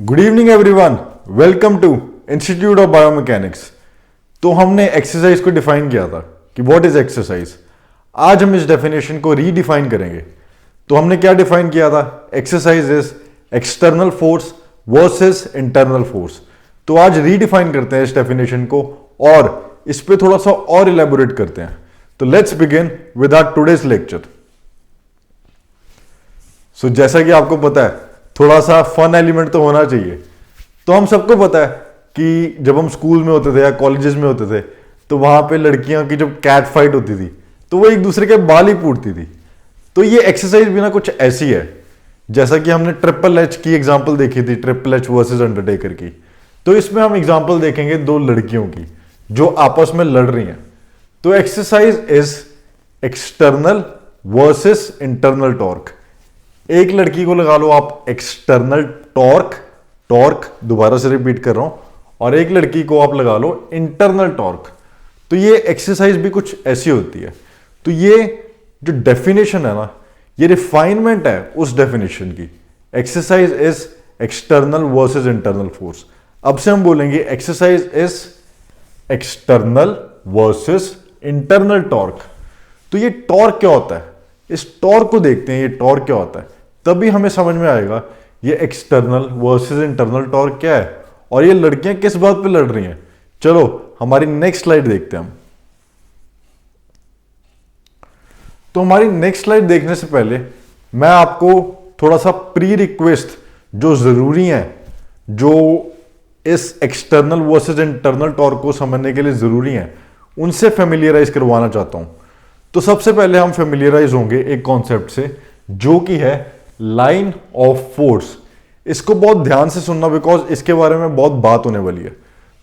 Good evening everyone, welcome to institute of biomechanics. तो हमने exercise को डिफाइन किया था कि व्हाट इज एक्सरसाइज। आज हम इस डेफिनेशन को रीडिफाइन करेंगे। तो हमने क्या डिफाइन किया था? Exercise is external force versus internal force. तो आज रीडिफाइन करते हैं इस डेफिनेशन को और इस पे थोड़ा सा और इलेबोरेट करते हैं। तो let's begin with our today's lecture. So जैसा कि आपको पता है, थोड़ा सा फन एलिमेंट तो होना चाहिए। तो हम सबको पता है कि जब हम स्कूल में होते थे या कॉलेजेस में होते थे तो वहां पे लड़कियों की जब कैट फाइट होती थी तो वो एक दूसरे के बाल ही पूछती थी। तो ये एक्सरसाइज भी ना कुछ ऐसी है, जैसा कि हमने ट्रिपल एच की एग्जांपल देखी थी, ट्रिपल एच वर्सेस अंडरटेकर की। तो इसमें हम एग्जांपल देखेंगे दो लड़कियों की जो आपस में लड़ रही हैं। तो exercise is external versus internal torque. एक लड़की को लगा लो आप एक्सटर्नल टॉर्क, टॉर्क दोबारा से रिपीट कर रहा हूं, और एक लड़की को आप लगा लो इंटरनल टॉर्क। तो ये एक्सरसाइज भी कुछ ऐसी होती है। तो ये जो डेफिनेशन है ना, ये रिफाइनमेंट है उस डेफिनेशन की। Exercise is external versus internal force. अब से हम बोलेंगे exercise is external versus internal torque. तो ये टॉर्क क्या होता है, इस टॉर्क को देखते हैं, ये टॉर्क क्या होता है, तभी हमें समझ में आएगा ये एक्सटर्नल वर्सेस इंटरनल टॉर्क क्या है और ये लड़कियां किस बात पे लड़ रही हैं। चलो हमारी नेक्स्ट स्लाइड देखते हैं हम। तो हमारी नेक्स्ट स्लाइड देखने से पहले मैं आपको थोड़ा सा प्री रिक्वेस्ट जो जरूरी है, जो इस एक्सटर्नल वर्सेस इंटरनल टॉर्क को समझने के लिए जरूरी है, उनसे फेमिलियराइज करवाना चाहता हूं। तो सबसे पहले हम फेमिलियराइज होंगे एक कॉन्सेप्ट से जो कि है लाइन ऑफ फोर्स। इसको बहुत ध्यान से सुनना बिकॉज इसके बारे में बहुत बात होने वाली है।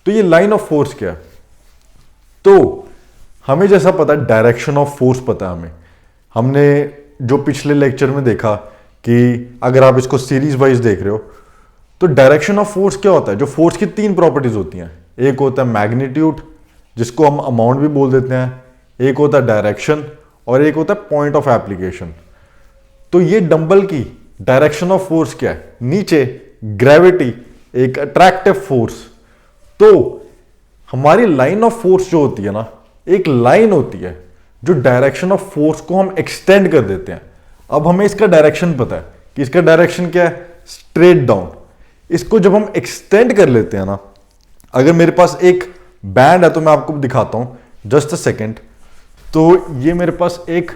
तो ये लाइन ऑफ फोर्स क्या है? तो हमें जैसा पता है डायरेक्शन ऑफ फोर्स पता है हमें। हमने जो पिछले लेक्चर में देखा कि अगर आप इसको सीरीज वाइज देख रहे हो तो डायरेक्शन ऑफ फोर्स क्या होता है? जो फोर्स की तीन प्रॉपर्टीज होती हैं, एक होता है मैग्नीट्यूड जिसको हम अमाउंट भी बोल देते हैं, एक होता है डायरेक्शन और एक होता है पॉइंट ऑफ एप्लीकेशन। तो ये डंबल की डायरेक्शन ऑफ फोर्स क्या है? नीचे ग्रेविटी, एक अट्रैक्टिव फोर्स। तो हमारी लाइन ऑफ फोर्स जो होती है ना, एक लाइन होती है जो डायरेक्शन ऑफ फोर्स को हम एक्सटेंड कर देते हैं। अब हमें इसका डायरेक्शन पता है कि इसका डायरेक्शन क्या है, स्ट्रेट डाउन। इसको जब हम एक्सटेंड कर लेते हैं ना, अगर मेरे पास एक बैंड है तो मैं आपको दिखाता हूं, जस्ट अ सेकेंड। तो ये मेरे पास एक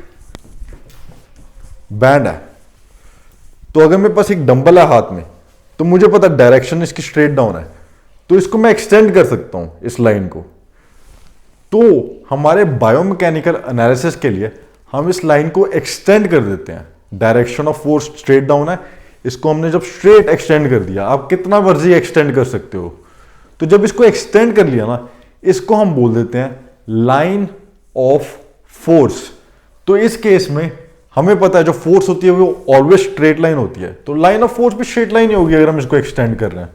बैंड है, तो अगर मेरे पास एक डंबल है हाथ में तो मुझे पता डायरेक्शन इसकी स्ट्रेट डाउन है, तो इसको मैं एक्सटेंड कर सकता हूं इस लाइन को। तो हमारे बायोमैकेनिकल एनालिसिस के लिए हम इस लाइन को एक्सटेंड कर देते हैं। Direction of force straight down है, इसको हमने जब स्ट्रेट एक्सटेंड कर दिया, आप कितना मर्जी एक्सटेंड कर सकते हो। तो जब इसको एक्सटेंड कर लिया ना, इसको हम बोल देते हैं लाइन ऑफ फोर्स। तो इस केस में हमें पता है जो फोर्स होती है वो ऑलवेज स्ट्रेट लाइन होती है, तो लाइन ऑफ फोर्स भी स्ट्रेट लाइन ही होगी अगर हम इसको एक्सटेंड कर रहे हैं।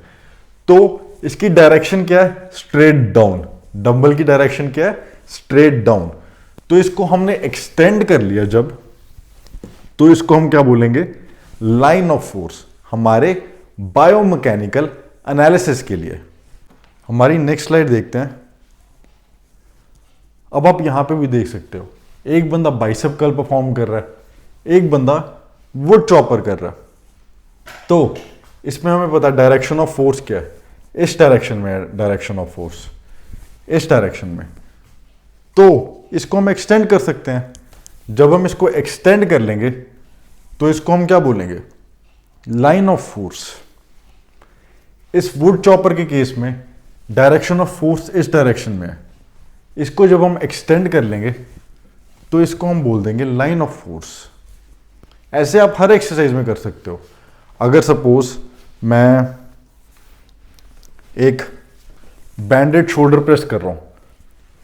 तो इसकी डायरेक्शन क्या है? Straight down. डंबल की डायरेक्शन क्या है? Straight down. तो इसको हमने एक्सटेंड कर लिया जब, तो इसको हम क्या बोलेंगे? लाइन ऑफ फोर्स, हमारे बायोमैकेनिकल एनालिसिस के लिए। हमारी नेक्स्ट स्लाइड देखते हैं। अब आप यहां पे भी देख सकते हो, एक बंदा बाइसेप कर्ल परफॉर्म कर रहा है, एक बंदा वुड चॉपर कर रहा है। तो इसमें हमें पता है डायरेक्शन ऑफ फोर्स क्या है, इस डायरेक्शन में है डायरेक्शन ऑफ फोर्स, इस डायरेक्शन में। तो इसको हम एक्सटेंड कर सकते हैं। जब हम इसको एक्सटेंड कर लेंगे तो इसको हम क्या बोलेंगे? Line of force. इस वुड चॉपर के केस में डायरेक्शन ऑफ फोर्स इस डायरेक्शन में है, इसको जब हम एक्सटेंड कर लेंगे तो इसको हम बोल देंगे लाइन ऑफ फोर्स। ऐसे आप हर एक्सरसाइज में कर सकते हो। अगर सपोज मैं एक बैंडेड शोल्डर प्रेस कर रहा हूं,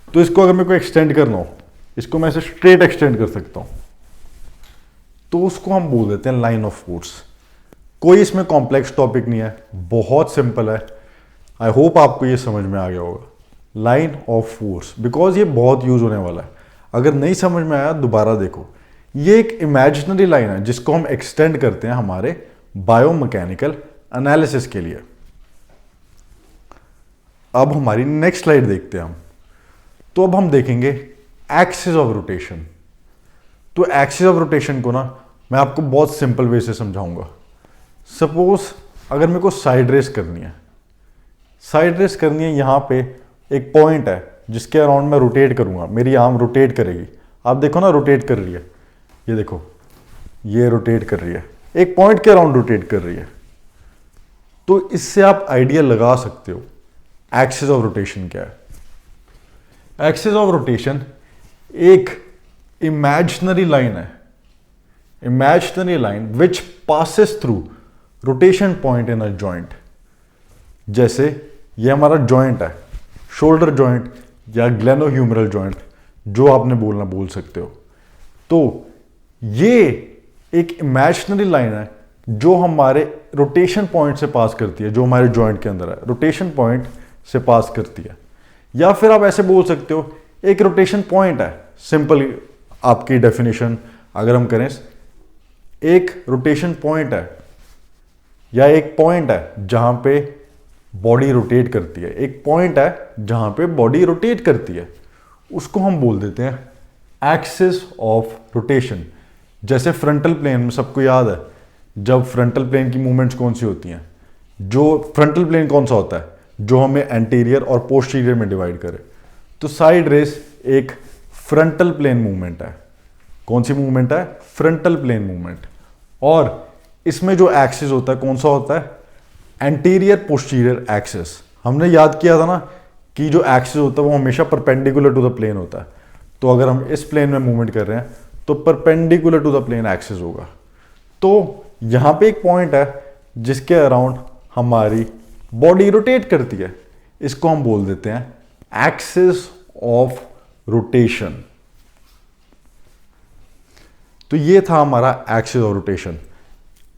तो इसको अगर मेरे को एक्सटेंड करना हो, इसको मैं ऐसे स्ट्रेट एक्सटेंड कर सकता हूं, तो उसको हम बोल देते हैं लाइन ऑफ फोर्स। कोई इसमें कॉम्प्लेक्स टॉपिक नहीं है, बहुत सिंपल है। आई होप आपको ये समझ में आ गया होगा, लाइन ऑफ फोर्स, बिकॉज ये बहुत यूज होने वाला है। अगर नहीं समझ में आया दोबारा देखो। ये एक इमेजिनरी लाइन है जिसको हम एक्सटेंड करते हैं हमारे बायोमैकेनिकल एनालिसिस के लिए। अब हमारी नेक्स्ट स्लाइड देखते हैं हम। तो अब हम देखेंगे एक्सिस ऑफ रोटेशन। तो एक्सिस ऑफ रोटेशन को ना मैं आपको बहुत सिंपल वे से समझाऊंगा। सपोज अगर मेरे को साइड रेस करनी है, साइड रेस करनी है, यहां पे एक पॉइंट है जिसके अराउंड मैं रोटेट करूंगा, मेरी आर्म रोटेट करेगी। आप देखो ना रोटेट कर रही है, ये देखो ये रोटेट कर रही है, एक पॉइंट के अराउंड रोटेट कर रही है। तो इससे आप आइडिया लगा सकते हो एक्सिस ऑफ रोटेशन क्या है। एक्सिस ऑफ रोटेशन एक इमेजिनरी लाइन है, imaginary line which passes through rotation point in a joint. जैसे ये हमारा जॉइंट है, शोल्डर जॉइंट या ग्लेनोह्यूमरल जॉइंट, जो आपने बोलना बोल सकते हो। तो ये एक इमेजिनरी लाइन है जो हमारे रोटेशन पॉइंट से पास करती है, जो हमारे जॉइंट के अंदर है, रोटेशन पॉइंट से पास करती है। या फिर आप ऐसे बोल सकते हो एक रोटेशन पॉइंट है, सिंपल आपकी डेफिनेशन अगर हम करें, एक रोटेशन पॉइंट है या एक पॉइंट है जहां पे बॉडी रोटेट करती है, एक पॉइंट है जहां पे बॉडी रोटेट करती है, उसको हम बोल देते हैं एक्सिस ऑफ रोटेशन। जैसे फ्रंटल प्लेन में सबको याद है, जब फ्रंटल प्लेन की मूवमेंट्स कौन सी होती हैं, जो फ्रंटल प्लेन कौन सा होता है, जो हमें एंटीरियर और पोस्टीरियर में डिवाइड करे। तो साइड रेस एक फ्रंटल प्लेन मूवमेंट है। कौन सी मूवमेंट है? Frontal plane movement. और इसमें जो एक्सिस होता है कौन सा होता है? Anterior posterior axis. हमने याद किया था ना कि जो एक्सिस होता है वो हमेशा परपेंडिकुलर टू द प्लेन होता है। तो अगर हम इस प्लेन में मूवमेंट कर रहे हैं तो perpendicular to the plane axis होगा। तो यहां पे एक पॉइंट है जिसके अराउंड हमारी बॉडी रोटेट करती है, इसको हम बोल देते हैं एक्सिस ऑफ रोटेशन। तो ये था हमारा axis of rotation.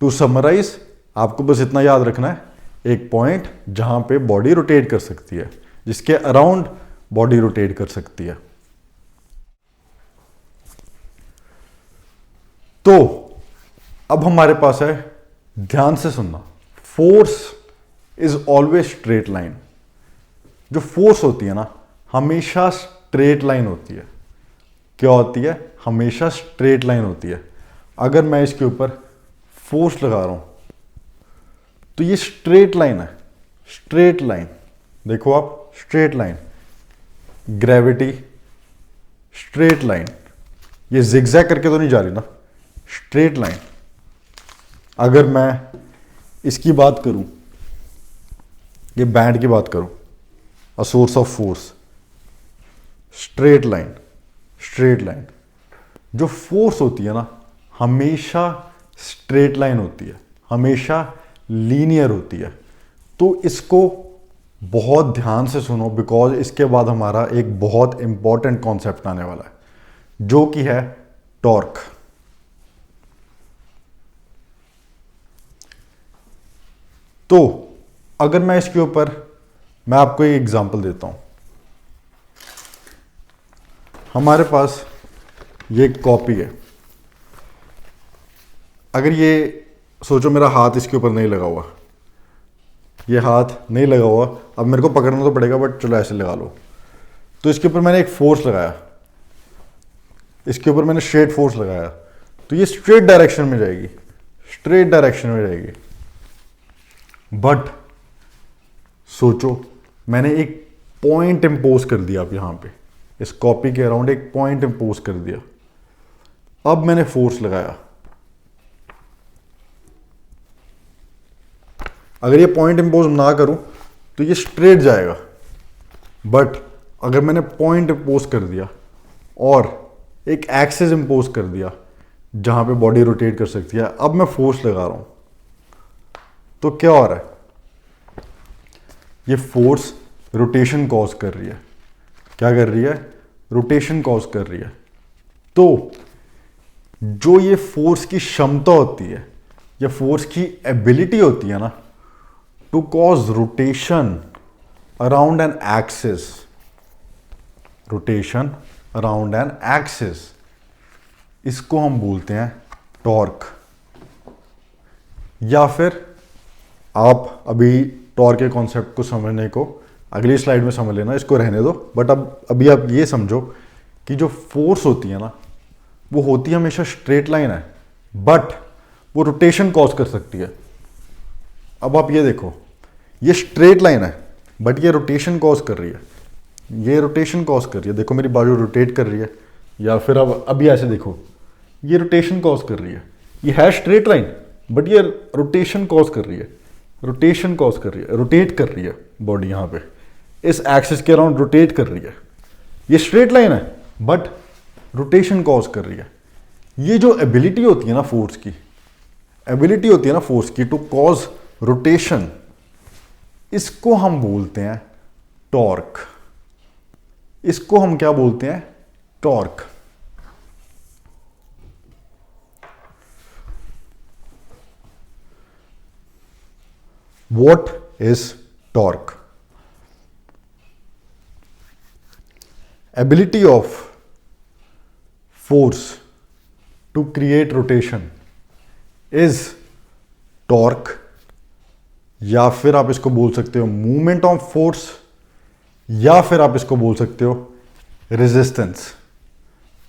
To summarise, आपको बस इतना याद रखना है, एक पॉइंट जहां पे बॉडी रोटेट कर सकती है, जिसके अराउंड बॉडी रोटेट कर सकती है। तो अब हमारे पास है, ध्यान से सुनना, force is always straight line. जो फोर्स होती है ना हमेशा स्ट्रेट लाइन होती है। क्या होती है? हमेशा स्ट्रेट लाइन होती है। अगर मैं इसके ऊपर फोर्स लगा रहा हूं तो ये स्ट्रेट लाइन है, स्ट्रेट लाइन। देखो आप, straight line. Gravity straight line, ये जिगजैग करके तो नहीं जा रही ना, स्ट्रेट लाइन। अगर मैं इसकी बात करूं, ये बैंड की बात करूं, a source of force, straight line, straight line. जो फोर्स होती है ना हमेशा स्ट्रेट लाइन होती है, हमेशा लीनियर होती है। तो इसको बहुत ध्यान से सुनो, बिकॉज इसके बाद हमारा एक बहुत इंपॉर्टेंट कॉन्सेप्ट आने वाला है जो कि है टॉर्क। तो अगर मैं इसके ऊपर, मैं आपको एक एग्जांपल देता हूं। हमारे पास ये एक कॉपी है। अगर ये सोचो मेरा हाथ इसके ऊपर नहीं लगा हुआ, ये हाथ नहीं लगा हुआ, अब मेरे को पकड़ना तो पड़ेगा, बट चलो ऐसे लगा लो। तो इसके ऊपर मैंने एक फोर्स लगाया, इसके ऊपर मैंने स्ट्रेट फोर्स लगाया, तो ये स्ट्रेट डायरेक्शन में जाएगी, स्ट्रेट डायरेक्शन में जाएगी। बट सोचो मैंने एक पॉइंट इंपोज कर दिया, अब यहां पे इस कॉपी के अराउंड एक पॉइंट इंपोज कर दिया। अब मैंने फोर्स लगाया, अगर ये पॉइंट इंपोज ना करूं तो ये स्ट्रेट जाएगा। बट अगर मैंने पॉइंट इंपोज कर दिया और एक एक्सिस इंपोज कर दिया जहां पे बॉडी रोटेट कर सकती है, अब मैं फोर्स लगा रहा हूं, तो क्या हो रहा है? ये फोर्स रोटेशन कॉज कर रही है। क्या कर रही है? रोटेशन कॉज कर रही है। तो जो ये फोर्स की क्षमता होती है या फोर्स की एबिलिटी होती है ना to cause rotation around an axis, rotation around an axis, इसको हम बोलते हैं टॉर्क। या फिर आप अभी टॉर्क के कॉन्सेप्ट को समझने को अगली स्लाइड में समझ लेना, इसको रहने दो। बट अब अभी आप ये समझो कि जो फोर्स होती है ना, वो होती है हमेशा स्ट्रेट लाइन है, बट वो रोटेशन कॉज कर सकती है। अब आप ये देखो, ये स्ट्रेट लाइन है बट ये रोटेशन कॉज कर रही है, ये रोटेशन कॉज कर रही है। देखो मेरी बाजू रोटेट कर रही है, या फिर अब अभी ऐसे देखो, ये रोटेशन कॉज कर रही है। ये है स्ट्रेट लाइन बट ये रोटेशन कॉज कर रही है, रोटेशन कॉज कर रही है, रोटेट कर रही है बॉडी यहाँ पे इस एक्सिस के अराउंड रोटेट कर रही है। ये स्ट्रेट लाइन है बट रोटेशन कॉज कर रही है। ये जो एबिलिटी होती है ना फोर्स की, एबिलिटी होती है ना फोर्स की टू कॉज रोटेशन, इसको हम बोलते हैं टॉर्क। इसको हम क्या बोलते हैं? Torque. What is torque? Ability of force to create rotation is torque, या फिर आप इसको बोल सकते हो मूवमेंट ऑफ फोर्स, या फिर आप इसको बोल सकते हो रेजिस्टेंस।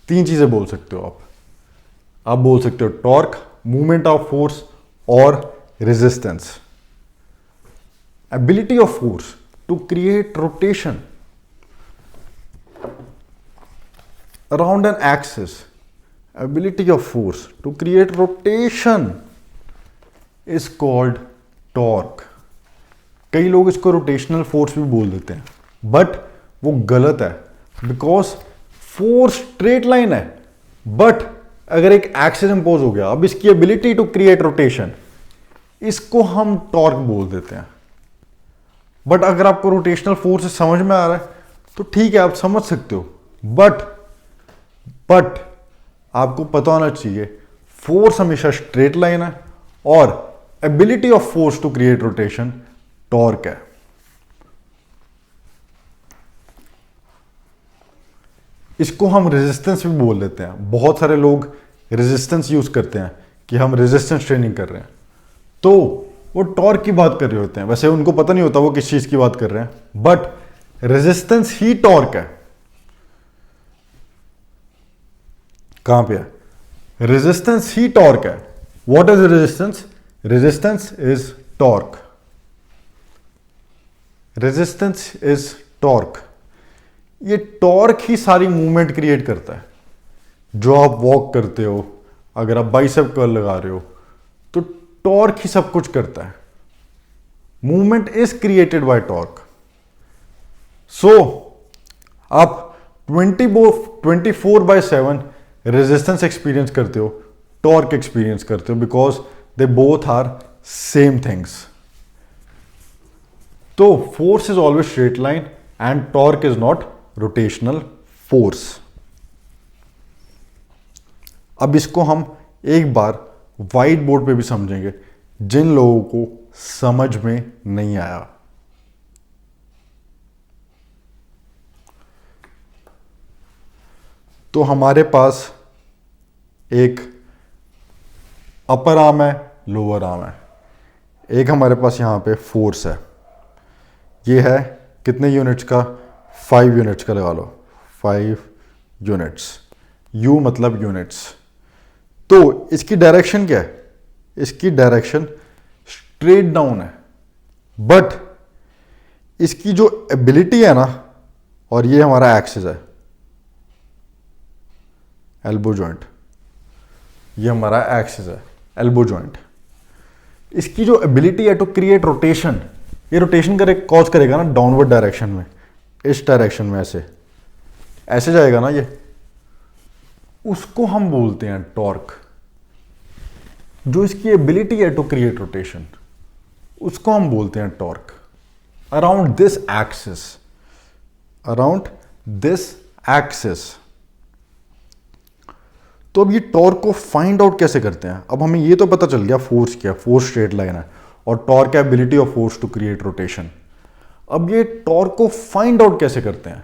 तीन चीजें बोल सकते हो आप बोल सकते हो टॉर्क, मूवमेंट ऑफ फोर्स और resistance. Ability of force to create rotation around an axis, ability of force to create rotation is called torque. कई लोग इसको रोटेशनल फोर्स भी बोल देते हैं, बट वो गलत है, बिकॉज फोर्स स्ट्रेट लाइन है, बट अगर एक एक्सिस इंपोज हो गया, अब इसकी एबिलिटी टू क्रिएट रोटेशन, इसको हम टॉर्क बोल देते हैं। बट अगर आपको रोटेशनल फोर्स से समझ में आ रहा है तो ठीक है, आप समझ सकते हो, बट आपको पता होना चाहिए फोर्स हमेशा स्ट्रेट लाइन है और ability of force to create rotation torque है। इसको हम रेजिस्टेंस भी बोल देते हैं। बहुत सारे लोग रेजिस्टेंस यूज करते हैं कि हम रेजिस्टेंस ट्रेनिंग कर रहे हैं, तो वो टॉर्क की बात कर रहे होते हैं। वैसे उनको पता नहीं होता वो किस चीज की बात कर रहे हैं, बट रेजिस्टेंस ही टॉर्क है। कहां पे है? रेजिस्टेंस ही टॉर्क है। What is resistance? Resistance is torque. Resistance is torque. ये टॉर्क ही सारी मूवमेंट क्रिएट करता है। जो आप वॉक करते हो, अगर आप बाइसेप कर्ल लगा रहे हो, तो टॉर्क ही सब कुछ करता है। Movement is created by torque. So आप 24/7 रेजिस्टेंस एक्सपीरियंस करते हो, टॉर्क एक्सपीरियंस करते हो, because they both are same things. तो force is always straight line and torque is not rotational force. अब इसको हम एक बार व्हाइट बोर्ड पे भी समझेंगे, जिन लोगों को समझ में नहीं आया। तो हमारे पास एक अपर आर्म है, लोअर आर्म है। एक हमारे पास यहां पे फोर्स है, ये है कितने यूनिट्स का? 5 यूनिट्स का लगा लो, 5 यूनिट्स। यू मतलब यूनिट्स। तो इसकी डायरेक्शन क्या है? इसकी डायरेक्शन स्ट्रेट डाउन है, बट इसकी जो एबिलिटी है ना, और ये हमारा एक्सिस है, एल्बो जॉइंट, ये हमारा एक्सिस है, एल्बो जॉइंट। इसकी जो एबिलिटी है टू क्रिएट रोटेशन, ये रोटेशन कॉज करेगा ना डाउनवर्ड डायरेक्शन में, इस डायरेक्शन में ऐसे ऐसे जाएगा ना ये, उसको हम बोलते हैं टॉर्क। जो इसकी एबिलिटी है टू क्रिएट रोटेशन, उसको हम बोलते हैं torque around this axis, around this axis. तो अब ये टॉर्क को फाइंड आउट कैसे करते हैं? अब हमें ये तो पता चल गया फोर्स क्या, फोर्स स्ट्रेट लाइन है और टॉर्क है ability of force to create rotation. अब ये टॉर्क को फाइंड आउट कैसे करते हैं,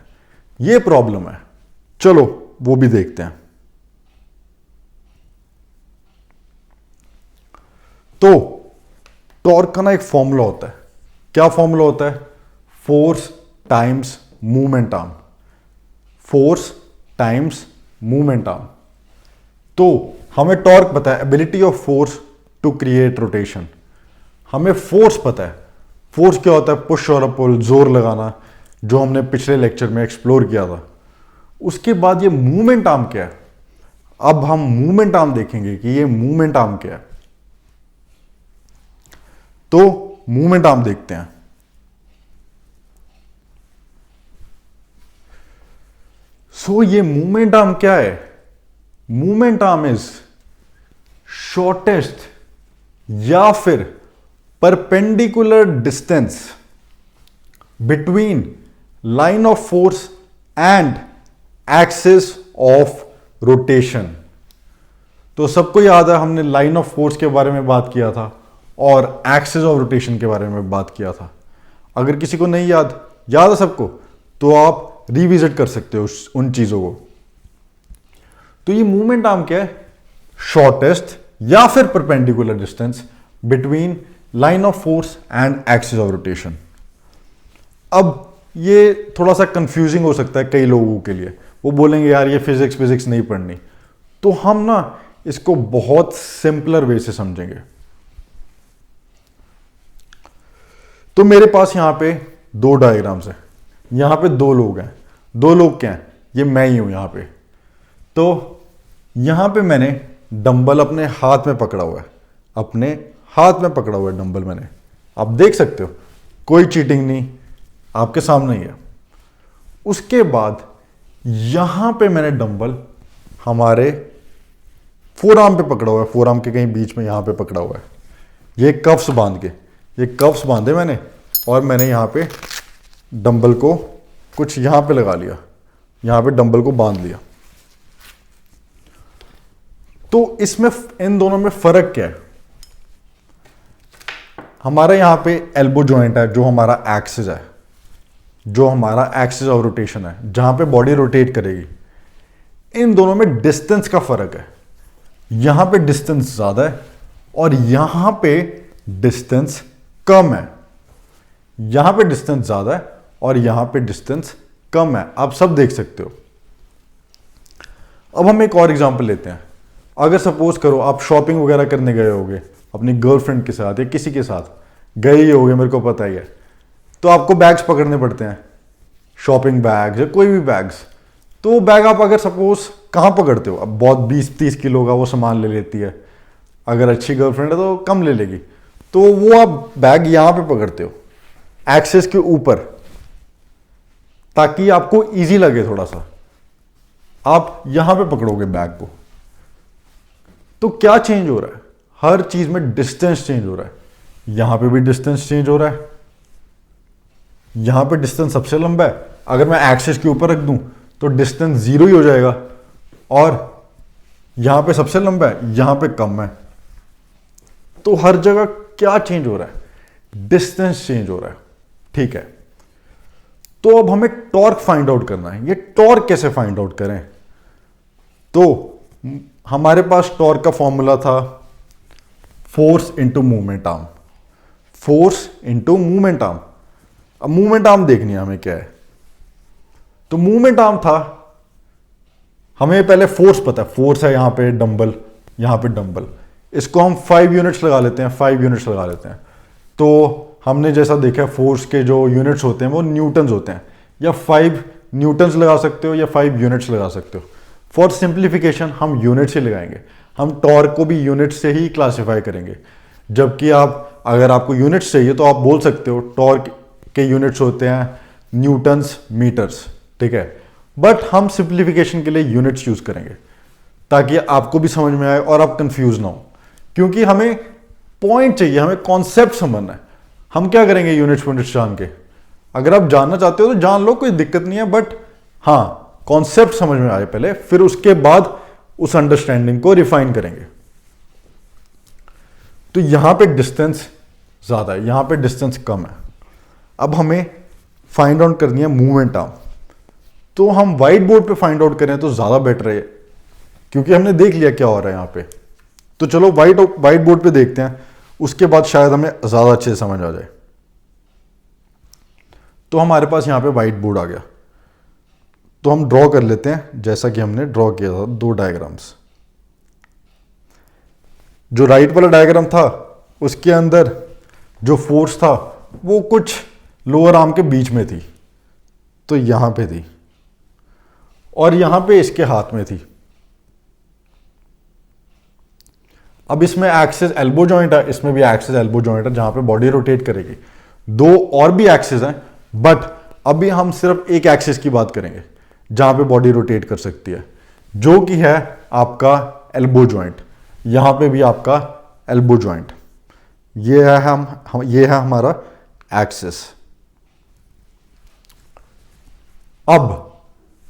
ये प्रॉब्लम है। चलो वो भी देखते हैं। तो टॉर्क का ना एक फॉर्मूला होता है। क्या फॉर्मूला होता है? Force times movement arm, force times movement arm. तो हमें टॉर्क पता है, ability of force to create rotation. हमें फोर्स पता है, फोर्स क्या होता है? पुश और पुल, जोर लगाना, जो हमने पिछले लेक्चर में एक्सप्लोर किया था। उसके बाद ये मूवमेंट आर्म क्या है? अब हम मूवमेंट आर्म देखेंगे कि ये मूवमेंट आर्म क्या है। तो मूवमेंट आर्म देखते हैं। ये मूवमेंट आर्म क्या है? मूवमेंट आर्म इज शॉर्टेस्ट या फिर perpendicular distance between line of force and axis of rotation. तो सबको याद है, हमने लाइन ऑफ फोर्स के बारे में बात किया था और एक्सिस ऑफ रोटेशन के बारे में बात किया था। अगर किसी को नहीं याद है सबको, तो आप रिविजिट कर सकते हो उन चीजों को। तो ये मूवमेंट आर्म क्या है? शॉर्टेस्ट या फिर perpendicular distance between line of force and axis of rotation. अब ये थोड़ा सा कंफ्यूजिंग हो सकता है कई लोगों के लिए, वो बोलेंगे यार ये फिजिक्स नहीं पढ़नी। तो हम ना इसको बहुत सिंपलर वे से समझेंगे। तो मेरे पास यहां पे दो डायग्राम्स हैं, यहां पे दो लोग हैं। दो लोग क्या हैं? ये मैं ही हूं यहां पे। तो यहां पे मैंने डंबल अपने हाथ में पकड़ा हुआ है, अपने हाथ में पकड़ा हुआ है डंबल मैंने। आप देख सकते हो, कोई चीटिंग नहीं, आपके सामने ही है। उसके बाद यहां पे मैंने डंबल हमारे फोर आर्म पे पकड़ा हुआ है, फोर आर्म के कहीं बीच में यहां पे पकड़ा हुआ है। ये कफ्स बांध के, ये कफ्स बांधे मैंने, और मैंने यहां पे डंबल को कुछ यहां पे लगा लिया, यहां पे डंबल को बांध लिया। तो इसमें इन दोनों में फर्क क्या है? हमारा यहां पे एल्बो जॉइंट है, जो हमारा एक्सिस है, जो हमारा एक्सिस ऑफ रोटेशन है, जहां पे बॉडी रोटेट करेगी। इन दोनों में डिस्टेंस का फर्क है। यहां पे डिस्टेंस ज्यादा है और यहां पे डिस्टेंस कम है। यहां पे डिस्टेंस ज्यादा है और यहां पे डिस्टेंस कम है, आप सब देख सकते हो। अब हम एक और एग्जांपल लेते हैं। अगर सपोज करो आप शॉपिंग वगैरह करने गए होगे अपनी गर्लफ्रेंड के साथ या किसी के साथ गए ही होगे, मेरे को पता ही है। तो आपको बैग्स पकड़ने पड़ते हैं, शॉपिंग बैग्स या कोई भी बैग्स। तो वो बैग आप अगर सपोज कहाँ पकड़ते हो? अब बहुत 20-30 किलो का वो सामान ले लेती है, अगर अच्छी गर्लफ्रेंड है तो कम ले लेगी। तो वो आप बैग यहां पे पकड़ते हो एक्सेस के ऊपर, ताकि आपको इजी लगे थोड़ा सा। आप यहां पे पकड़ोगे बैग को, तो क्या चेंज हो रहा है? हर चीज में डिस्टेंस चेंज हो रहा है। यहां पे भी डिस्टेंस चेंज हो रहा है, यहां पे डिस्टेंस सबसे लंबा है। अगर मैं एक्सेस के ऊपर रख दूं तो डिस्टेंस 0 ही हो जाएगा, और यहां पे सबसे लंबा है, यहां पे कम है। तो हर जगह क्या चेंज हो रहा है? डिस्टेंस चेंज हो रहा है। ठीक है, तो अब हमें टॉर्क फाइंड आउट करना है। ये टॉर्क कैसे फाइंड आउट करें? तो हमारे पास टॉर्क का फॉर्मूला था force into movement arm, force into movement arm. अब मूवमेंट आर्म देखनी है हमें क्या है। तो मूवमेंट आर्म था, हमें पहले फोर्स पता है, फोर्स है यहां पे डंबल, यहां पे डंबल। इसको हम 5 यूनिट्स लगा लेते हैं, 5 यूनिट्स लगा लेते हैं। तो हमने जैसा देखा फोर्स के जो यूनिट्स होते हैं वो न्यूटन्स होते हैं, या 5 न्यूटन्स लगा सकते हो या 5 यूनिट्स लगा सकते हो। फॉर सिंप्लीफिकेशन हम यूनिट्स ही लगाएंगे, हम टॉर्क को भी यूनिट्स से ही क्लासिफाई करेंगे। जबकि आप अगर आपको यूनिट्स चाहिए तो आप बोल सकते हो टॉर्क के यूनिट्स होते हैं न्यूटन्स मीटर्स, ठीक है। बट हम सिंप्लीफिकेशन के लिए यूनिट्स यूज करेंगे ताकि आपको भी समझ में आए और आप कंफ्यूज ना हो, क्योंकि हमें पॉइंट चाहिए, हमें कॉन्सेप्ट समझना है। हम क्या करेंगे यूनिट्स जान के? अगर आप जानना चाहते हो तो जान लो, कोई दिक्कत नहीं है, बट हाँ कॉन्सेप्ट समझ में आए पहले, फिर उसके बाद उस अंडरस्टैंडिंग को रिफाइन करेंगे। तो यहां पे डिस्टेंस ज्यादा है, यहां पे डिस्टेंस कम है। अब हमें फाइंड आउट करनी है मूवमेंट आर्म। तो हम व्हाइट बोर्ड पे फाइंड आउट करें तो ज्यादा बेटर है, क्योंकि हमने देख लिया क्या हो रहा है यहां पे। तो चलो व्हाइट बोर्ड पे देखते हैं। उसके बाद शायद हमें ज़्यादा अच्छे से समझ आ जाए। तो हमारे पास यहाँ पे वाइट बोर्ड आ गया, तो हम ड्रॉ कर लेते हैं जैसा कि हमने ड्रॉ किया था 2 डायग्राम्स। जो राइट वाला डायग्राम था उसके अंदर जो फोर्स था वो कुछ लोअर आर्म के बीच में थी, तो यहां पे थी, और यहां पे इसके हाथ में थी। अब इसमें एक्सिस एल्बो जॉइंट है, इसमें भी एक्सिस एल्बो जॉइंट है जहां पे बॉडी रोटेट करेगी। 2 और भी एक्सिस हैं, बट अभी हम सिर्फ एक एक्सिस की बात करेंगे जहां पे बॉडी रोटेट कर सकती है, जो कि है आपका एल्बो जॉइंट। यहां पे भी आपका एल्बो जॉइंट, ये है हमारा एक्सिस। अब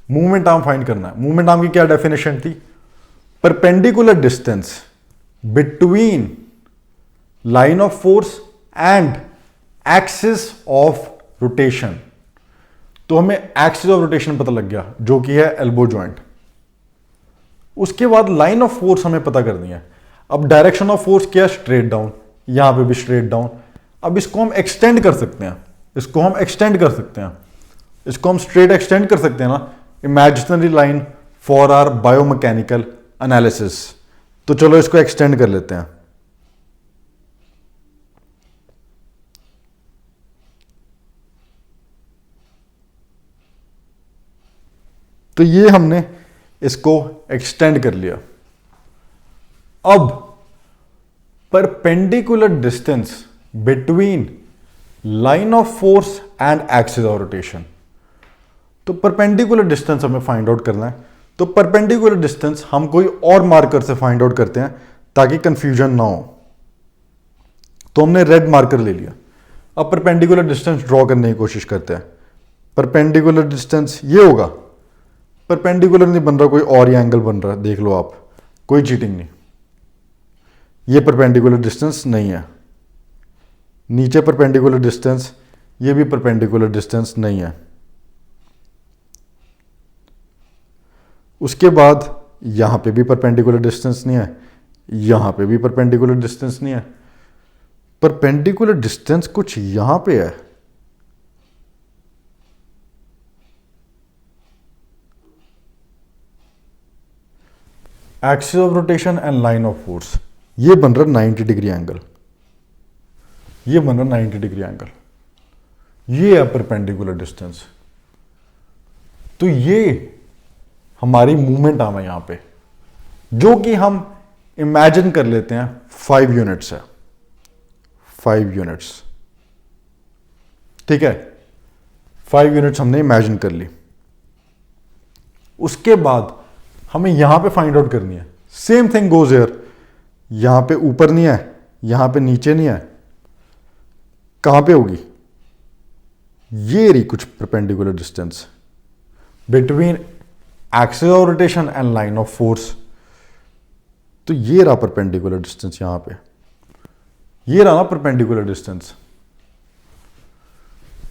मूवमेंट आर्म फाइंड करना है। मूवमेंट आर्म की क्या डेफिनेशन थी? Perpendicular distance between line of force and axis of rotation. तो हमें एक्सिस ऑफ रोटेशन पता लग गया, जो कि है एल्बो जॉइंट। उसके बाद लाइन ऑफ फोर्स हमें पता करनी है। अब डायरेक्शन ऑफ फोर्स क्या? स्ट्रेट डाउन, यहां पे भी स्ट्रेट डाउन। अब इसको हम एक्सटेंड कर सकते हैं, इसको हम स्ट्रेट एक्सटेंड कर सकते हैं ना, imaginary line for our biomechanical analysis. तो चलो इसको एक्सटेंड कर लेते हैं। तो ये हमने इसको एक्सटेंड कर लिया। अब perpendicular distance between line of force and axis of rotation. तो परपेंडिकुलर डिस्टेंस हमें फाइंड आउट करना है। तो परपेंडिकुलर डिस्टेंस हम कोई और मार्कर से फाइंड आउट करते हैं ताकि कंफ्यूजन ना हो। तो हमने रेड मार्कर ले लिया। अब परपेंडिकुलर डिस्टेंस ड्रॉ करने की कोशिश करते हैं। परपेंडिकुलर डिस्टेंस ये होगा, परपेंडिकुलर नहीं बन रहा, कोई और ही एंगल बन रहा है, देख लो आप, कोई चीटिंग नहीं। ये परपेंडिकुलर डिस्टेंस नहीं है। नीचे परपेंडिकुलर डिस्टेंस, ये भी परपेंडिकुलर डिस्टेंस नहीं है। उसके बाद यहां पे भी परपेंडिकुलर डिस्टेंस नहीं है, यहां पे भी परपेंडिकुलर डिस्टेंस नहीं है। परपेंडिकुलर डिस्टेंस कुछ यहां पे है। Axis of rotation and line of force, ये बन रहा 90 डिग्री एंगल, ये बन रहा 90 डिग्री एंगल। ये है परपेंडिकुलर डिस्टेंस। तो ये हमारी मूवमेंट आर्म है यहां पे, जो कि हम इमेजिन कर लेते हैं 5 यूनिट्स है, 5 यूनिट्स। ठीक है, 5 यूनिट्स हमने इमेजिन कर ली। उसके बाद हमें यहां पे फाइंड आउट करनी है। सेम थिंग गोज हियर, यहां पे ऊपर नहीं है, यहां पे नीचे नहीं है, कहां पे होगी? ये रही कुछ perpendicular distance between axis of rotation and line of force. तो ये रहा परपेंडिकुलर डिस्टेंस, यहां पे ये रहा ना परपेंडिकुलर डिस्टेंस।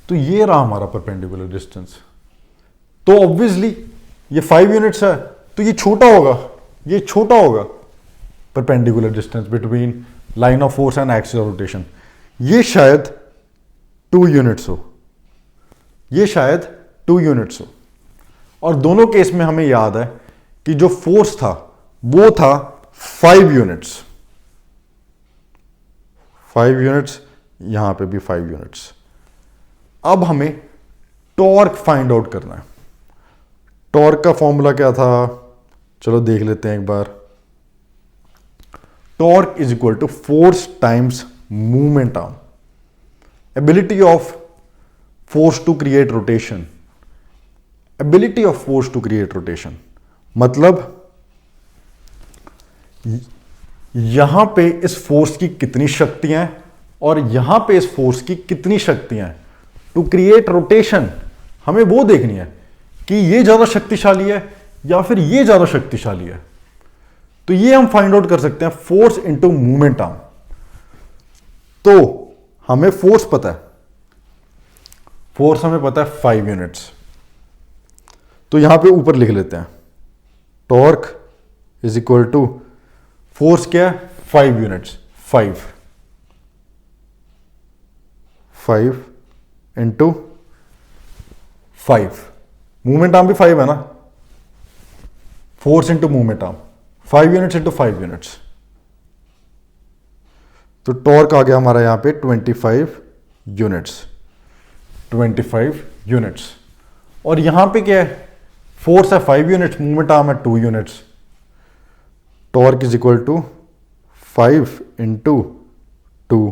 तो ये रहा हमारा परपेंडिकुलर डिस्टेंस। तो ऑब्वियसली ये 5 यूनिट्स है, तो ये छोटा होगा, ये छोटा होगा perpendicular distance between line of force and axis of rotation. ये शायद 2 यूनिट्स हो, ये शायद 2 यूनिट्स हो। और दोनों केस में हमें याद है कि जो फोर्स था वो था 5 यूनिट्स, 5 यूनिट्स, यहां पे भी 5 यूनिट्स। अब हमें टॉर्क फाइंड आउट करना है। टॉर्क का फॉर्मूला क्या था? चलो देख लेते हैं एक बार। Torque is equal to force times movement arm, ability of force to create rotation, ability of force to create rotation. मतलब यहां पे इस फोर्स की कितनी शक्तियां हैं और यहां पे इस फोर्स की कितनी शक्तियां हैं टू क्रिएट रोटेशन। हमें वो देखनी है कि ये ज्यादा शक्तिशाली है या फिर ये ज्यादा शक्तिशाली है। तो ये हम फाइंड आउट कर सकते हैं फोर्स इंटू मूवमेंट आर्म। तो हमें फोर्स पता है, फोर्स हमें पता है 5 यूनिट्स। तो यहां पे ऊपर लिख लेते हैं torque is equal to force क्या है? 5 यूनिट्स, 5। 5 इंटू 5, मूवमेंट आर्म भी 5 है ना, force into movement arm, 5 units into 5 units, तो टॉर्क आ गया हमारा यहां पे 25 यूनिट्स, 25 यूनिट्स। और यहां पे क्या है, फोर्स है 5 यूनिट्स, मूवमेंट आर्म है 2 units, torque is equal to 5 into 2,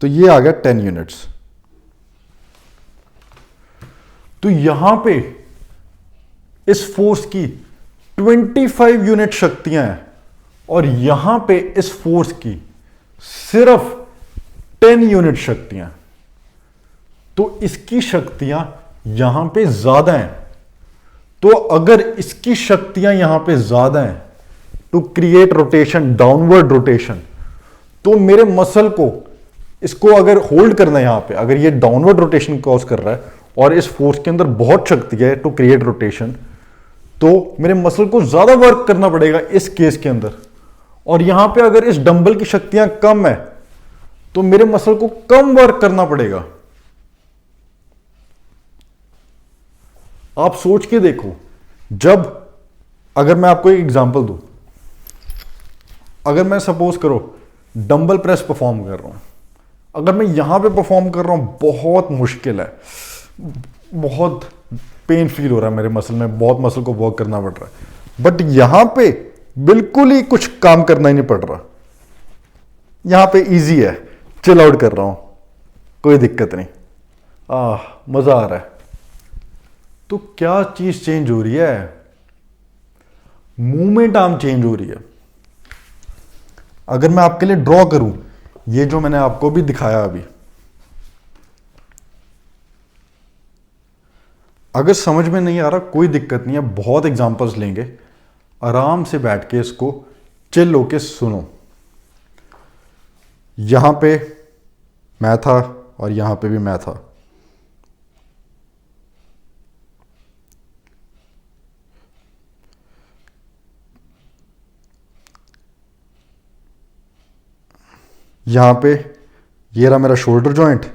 तो ये आ गया 10 यूनिट्स। तो यहां पे इस फोर्स की 25 यूनिट शक्तियां हैं और यहां पे इस फोर्स की सिर्फ 10 यूनिट शक्तियां, तो इसकी शक्तियां यहां पे ज्यादा हैं। तो अगर इसकी शक्तियां यहां पे ज्यादा हैं to create rotation, downward rotation, तो मेरे मसल को इसको अगर होल्ड करना है यहां पे, अगर ये डाउनवर्ड रोटेशन कॉज कर रहा है और इस फोर्स के अंदर बहुत शक्ति है टू क्रिएट रोटेशन, तो मेरे मसल को ज्यादा वर्क करना पड़ेगा इस केस के अंदर। और यहां पे अगर इस डंबल की शक्तियां कम है तो मेरे मसल को कम वर्क करना पड़ेगा। आप सोच के देखो, जब अगर मैं आपको एक एग्जांपल दूं, अगर मैं सपोज करो डंबल प्रेस परफॉर्म कर रहा हूं, अगर मैं यहां पे परफॉर्म कर रहा हूं, बहुत मुश्किल है, बहुत पेन फील हो रहा है मेरे मसल में, बहुत मसल को वर्क करना पड़ रहा है, बट यहां पे बिल्कुल ही कुछ काम करना ही नहीं पड़ रहा, यहां पे इजी है, चिल आउट कर रहा हूं, कोई दिक्कत नहीं, मजा आ रहा है। तो क्या चीज चेंज हो रही है, मूवमेंट आर्म चेंज हो रही है। अगर मैं आपके लिए ड्रॉ करूं, ये जो मैंने आपको भी दिखाया अभी, अगर समझ में नहीं आ रहा कोई दिक्कत नहीं है, बहुत एग्जांपल्स लेंगे, आराम से बैठ के इसको चिल होके सुनो। यहां पे मैं था और यहां पे भी मैं था, यहां पे ये रहा मेरा शोल्डर जॉइंट,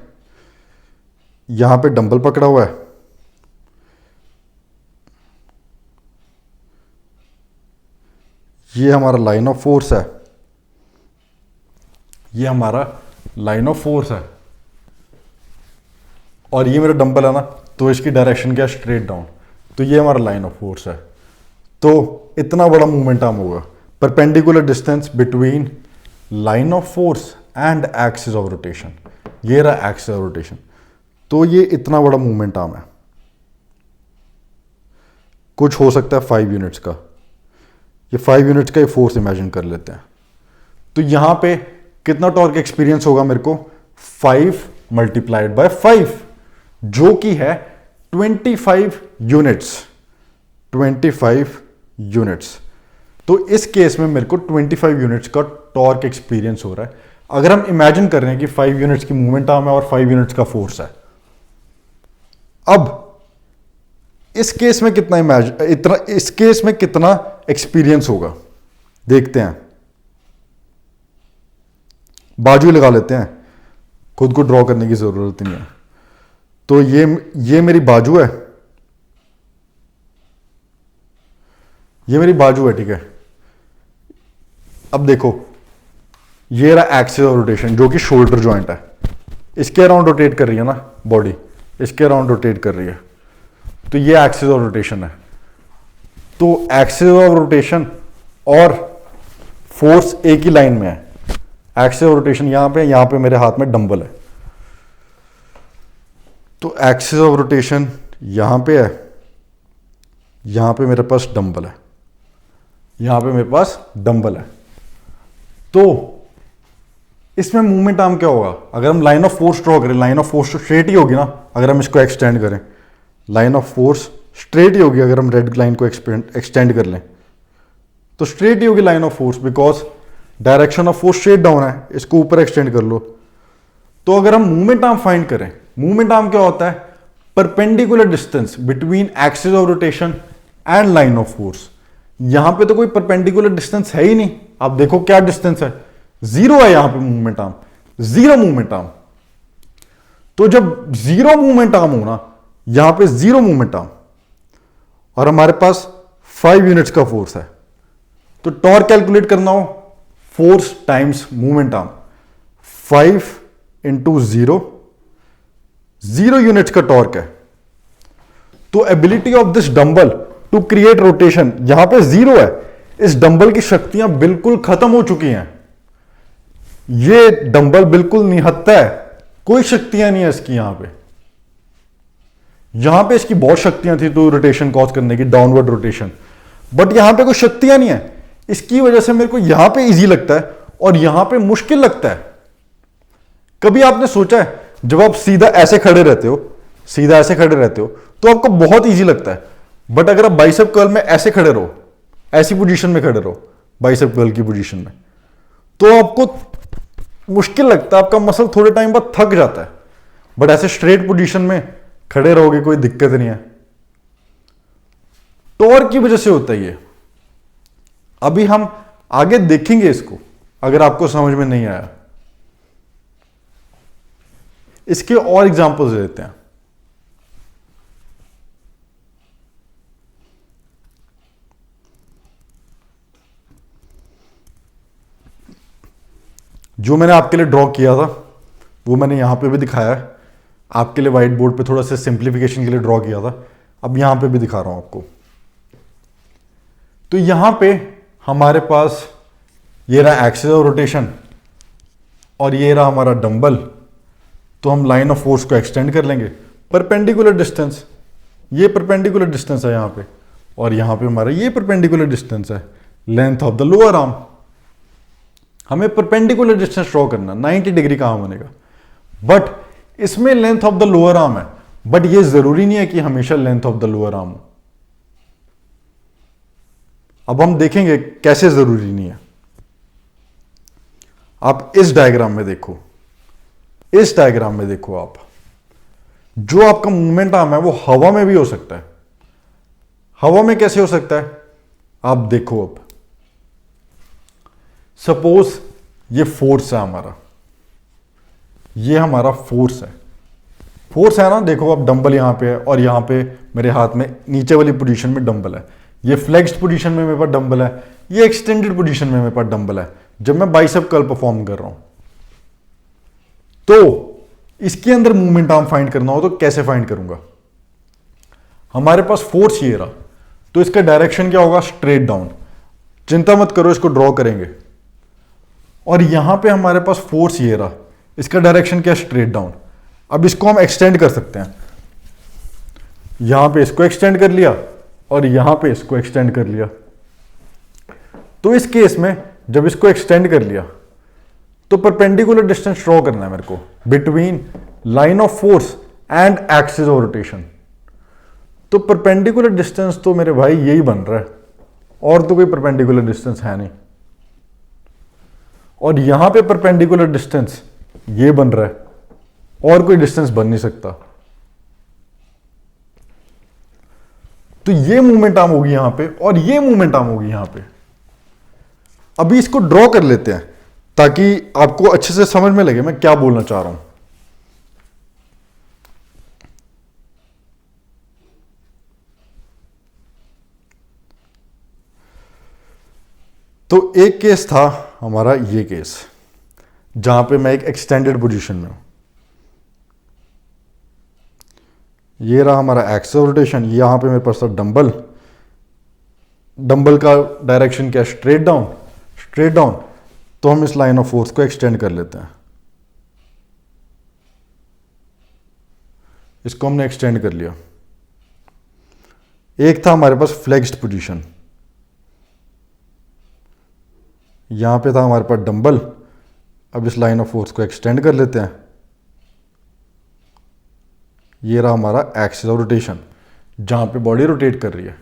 यहां पे डंबल पकड़ा हुआ है, ये हमारा लाइन ऑफ फोर्स है, ये हमारा लाइन ऑफ फोर्स है, और ये मेरा डंबल है ना, तो इसकी डायरेक्शन क्या, स्ट्रेट डाउन, तो ये हमारा लाइन ऑफ फोर्स है। तो इतना बड़ा मूवमेंट आर्म होगा, perpendicular distance between line of force and axis of rotation, ये रहा एक्सिस ऑफ रोटेशन, तो ये इतना बड़ा मूवमेंट आर्म है। कुछ हो सकता है 5 यूनिट्स का, ये 5 यूनिट्स का ये फोर्स इमेजिन कर लेते हैं। तो यहां पे कितना टॉर्क एक्सपीरियंस होगा मेरे को, 5 मल्टीप्लाइड बाय 5, जो कि है 25 यूनिट्स, 25 यूनिट्स। तो इस केस में मेरे को 25 यूनिट्स का टॉर्क एक्सपीरियंस हो रहा है। अगर हम इमेजिन कर रहे हैं कि 5 यूनिट्स की मूवमेंट आर्म है और 5 यूनिट्स का फोर्स है, अब इस केस में कितना इतना, इस केस में कितना एक्सपीरियंस होगा देखते हैं। बाजू लगा लेते हैं, खुद को ड्रॉ करने की जरूरत नहीं है। तो ये मेरी बाजू है, ये मेरी बाजू है, ठीक है। अब देखो, ये रहा एक्सिस ऑफ रोटेशन, जो कि शोल्डर जॉइंट है, इसके अराउंड रोटेट कर रही है ना बॉडी, इसके अराउंड रोटेट कर रही है, तो ये एक्सिस ऑफ रोटेशन है। तो एक्सिस ऑफ रोटेशन और फोर्स एक ही लाइन में है, एक्सिस ऑफ रोटेशन यहां पे मेरे हाथ में डंबल है, तो एक्सिस ऑफ रोटेशन यहां पे है, यहां पे मेरे पास डंबल है, यहां पे मेरे पास डंबल है। तो इसमें मूवमेंट आर्म क्या होगा, अगर हम लाइन ऑफ फोर्स ड्रॉ करें, लाइन ऑफ फोर्स तो स्ट्रेट ही होगी ना, अगर हम इसको एक्सटेंड करें, लाइन ऑफ फोर्स स्ट्रेट ही होगी, अगर हम रेड लाइन को एक्सटेंड कर लें तो स्ट्रेट ही होगी line of force, because direction of force straight down है, इसको ऊपर एक्सटेंड कर लो। तो अगर हम मूवमेंट आर्म फाइंड करें, मूवमेंट आर्म क्या होता है, perpendicular distance between axis of rotation and line of force. यहां पे तो कोई परपेंडिकुलर डिस्टेंस है ही नहीं, आप देखो क्या डिस्टेंस है, जीरो है यहां पे movement arm, zero movement arm. तो जब जीरो मूवमेंट आर्म हो ना, यहां पे जीरो मूवमेंट आर्म और हमारे पास 5 यूनिट्स का फोर्स है, तो टॉर्क कैलकुलेट करना हो, force times movement arm, 5 into zero, 0 units का टॉर्क है। तो ability of this dumbbell to create rotation, यहां पे 0 है, इस डंबल की शक्तियां बिल्कुल खत्म हो चुकी हैं। ये डंबल बिल्कुल निहत्था है, कोई शक्तियां नहीं है इसकी। यहां पे इसकी बहुत शक्तियां थी तो रोटेशन कॉज करने की, डाउनवर्ड रोटेशन, बट यहां पे कोई शक्तियां नहीं है। इसकी वजह से मेरे को यहां पे इजी लगता है और यहां पे मुश्किल लगता है। कभी आपने सोचा है जब आप सीधा ऐसे खड़े रहते हो, सीधा ऐसे खड़े रहते हो तो आपको बहुत इजी लगता है, बट अगर आप बाइसेप कर्ल में ऐसे खड़े रहो, ऐसी पोजीशन में खड़े रहो, बाइसेप कर्ल की पोजीशन में, तो आपको मुश्किल लगता है, आपका मसल थोड़े टाइम बाद थक जाता है। बट ऐसे स्ट्रेट पोजीशन में खड़े रहोगे, कोई दिक्कत नहीं है। टॉर्क की वजह से होता है ये। अभी हम आगे देखेंगे इसको, अगर आपको समझ में नहीं आया। इसके और एग्जांपल्स देते हैं। जो मैंने आपके लिए ड्रॉ किया था वो मैंने यहां पे भी दिखाया है, आपके लिए व्हाइट बोर्ड पे थोड़ा सा सिंप्लीफिकेशन के लिए ड्रॉ किया था, अब यहां पे भी दिखा रहा हूं आपको। तो यहां पे हमारे पास ये रहा एक्सिस ऑफ रोटेशन और ये रहा हमारा डंबल। तो हम लाइन ऑफ फोर्स को एक्सटेंड कर लेंगे, परपेंडिकुलर डिस्टेंस, ये परपेंडिकुलर डिस्टेंस है यहां पे, और यहां पे हमारा ये परपेंडिकुलर डिस्टेंस है, length of the lower arm. हमें परपेंडिकुलर डिस्टेंस ड्रॉ करना, 90 डिग्री कहां बनेगा, बट इसमें length of the lower arm है, बट ये जरूरी नहीं है कि हमेशा length of the lower arm हो। अब हम देखेंगे कैसे जरूरी नहीं है। आप इस डायग्राम में देखो, इस डायग्राम में देखो, आप जो आपका मूवमेंट आर्म है वो हवा में भी हो सकता है। हवा में कैसे हो सकता है आप देखो। अब सपोज ये फोर्स है हमारा, ये हमारा फोर्स है, फोर्स है ना, देखो अब डंबल यहां पे है और यहां पे मेरे हाथ में नीचे वाली पोजीशन में डंबल है, ये फ्लेक्स्ड पोजीशन में मेरे पास डंबल है, ये एक्सटेंडेड पोजीशन में मेरे पास डंबल है जब मैं बाइसेप कर्ल परफॉर्म कर रहा हूं। तो इसके अंदर मूवमेंट आर्म फाइंड करना हो तो कैसे फाइंड करूंगा। हमारे पास फोर्स ये रहा, तो इसका डायरेक्शन क्या होगा, स्ट्रेट डाउन। चिंता मत करो, इसको ड्रॉ करेंगे। और यहां पे हमारे पास फोर्स ये रहा, इसका डायरेक्शन क्या, स्ट्रेट डाउन। अब इसको हम एक्सटेंड कर सकते हैं, यहां पे इसको एक्सटेंड कर लिया और यहां पे इसको एक्सटेंड कर लिया। तो इस केस में जब इसको एक्सटेंड कर लिया तो परपेंडिकुलर डिस्टेंस ड्रॉ करना है मेरे को between line of force and axis of rotation. तो परपेंडिकुलर डिस्टेंस तो मेरे भाई यही बन रहा है, और तो कोई परपेंडिकुलर डिस्टेंस है नहीं। और यहां पे परपेंडिकुलर डिस्टेंस ये बन रहा है, और कोई डिस्टेंस बन नहीं सकता। तो ये मूवमेंट आर्म होगी यहां पे और ये मूवमेंट आर्म होगी यहां पे। अभी इसको ड्रॉ कर लेते हैं ताकि आपको अच्छे से समझ में लगे मैं क्या बोलना चाह रहा हूं। तो एक केस था हमारा ये केस, जहां पे मैं एक एक्सटेंडेड पोजीशन में हूं। ये रहा हमारा एक्सिस ऑफ रोटेशन, यहां पे मेरे पास था डंबल। डंबल का डायरेक्शन क्या, स्ट्रेट डाउन, स्ट्रेट डाउन। तो हम इस लाइन ऑफ फोर्स को एक्सटेंड कर लेते हैं, इसको हमने एक्सटेंड कर लिया। एक था हमारे पास फ्लेक्स्ड पोजीशन, यहां पे था हमारे पास डंबल। अब इस लाइन ऑफ फोर्स को एक्सटेंड कर लेते हैं, ये रहा हमारा एक्सिस ऑफ रोटेशन जहां पे बॉडी रोटेट कर रही है।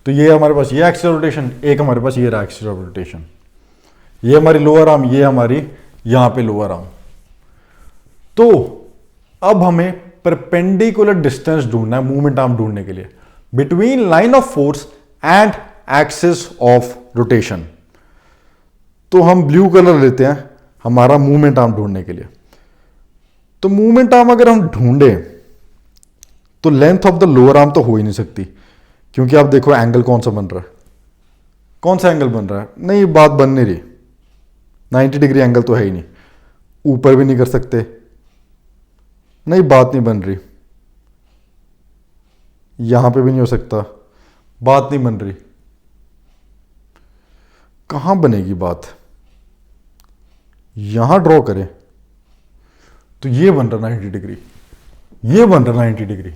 तो ये हमारे पास ये एक्सिस ऑफ रोटेशन, एक हमारे पास ये रहा एक्सिस ऑफ रोटेशन, ये हमारी लोअर आर्म, ये हमारी यहां पे लोअर आर्म। तो अब हमें परपेंडिकुलर डिस्टेंस ढूंढना है मूवमेंट आर्म ढूंढने के लिए between line of force and axis of rotation. तो हम ब्लू कलर लेते हैं हमारा मूवमेंट आर्म ढूंढने के लिए। तो मूवमेंट आर्म अगर हम ढूंढें तो length of the lower arm तो हो ही नहीं सकती, क्योंकि आप देखो एंगल कौन सा बन रहा है, कौन सा एंगल बन रहा है, नहीं बात बन नहीं रही, 90 डिग्री एंगल तो है ही नहीं, ऊपर भी नहीं कर सकते, नहीं बात नहीं बन रही, यहां पे भी नहीं हो सकता, बात नहीं बन रही, कहां बनेगी बात, यहां ड्रॉ करें तो ये बन रहा 90 डिग्री, ये बन रहा 90 degree,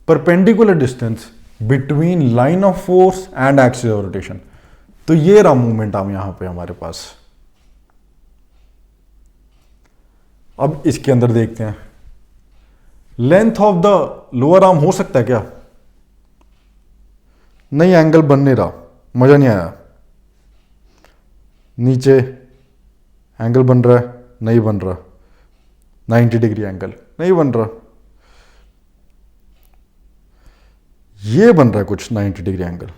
perpendicular distance between line of force and axis of rotation. तो ये रहा मूवमेंट आर्म यहां पे हमारे पास। अब इसके अंदर देखते हैं length of the lower arm हो सकता है क्या, नहीं एंगल बन नहीं रहा, मजा नहीं आया, नीचे एंगल बन रहा है, नहीं बन रहा, 90 डिग्री एंगल नहीं बन रहा, ये बन रहा है कुछ 90 डिग्री एंगल,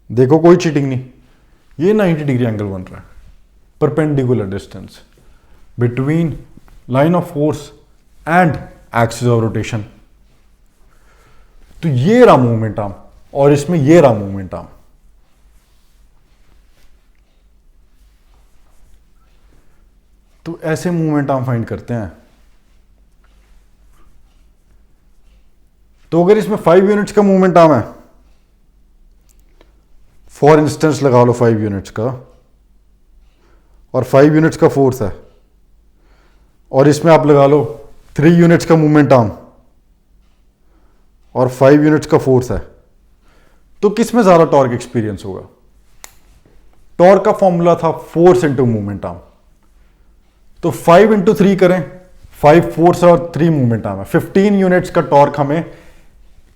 देखो कोई चीटिंग नहीं, ये 90 डिग्री एंगल बन रहा है, perpendicular distance between line of force and axis of rotation. तो ये रहा मूवमेंट आर्म और इसमें ये रहा मूवमेंट आर्म। तो ऐसे मूवमेंट आर्म फाइंड करते हैं। तो अगर इसमें 5 यूनिट्स का मूवमेंट आर्म है, फॉर इंस्टेंस लगा लो 5 यूनिट्स का, और 5 यूनिट्स का फोर्स है, और इसमें आप लगा लो 3 यूनिट्स का मूवमेंट आर्म और 5 यूनिट्स का फोर्स है, तो किस में ज्यादा टॉर्क एक्सपीरियंस होगा। टॉर्क का फॉर्मूला था फोर्स इंटू मूवमेंट आर्म, तो 5 इंटू 3 करें, 5 फोर्स और 3 मूवमेंट आर्म है, 15 यूनिट्स का टॉर्क हमें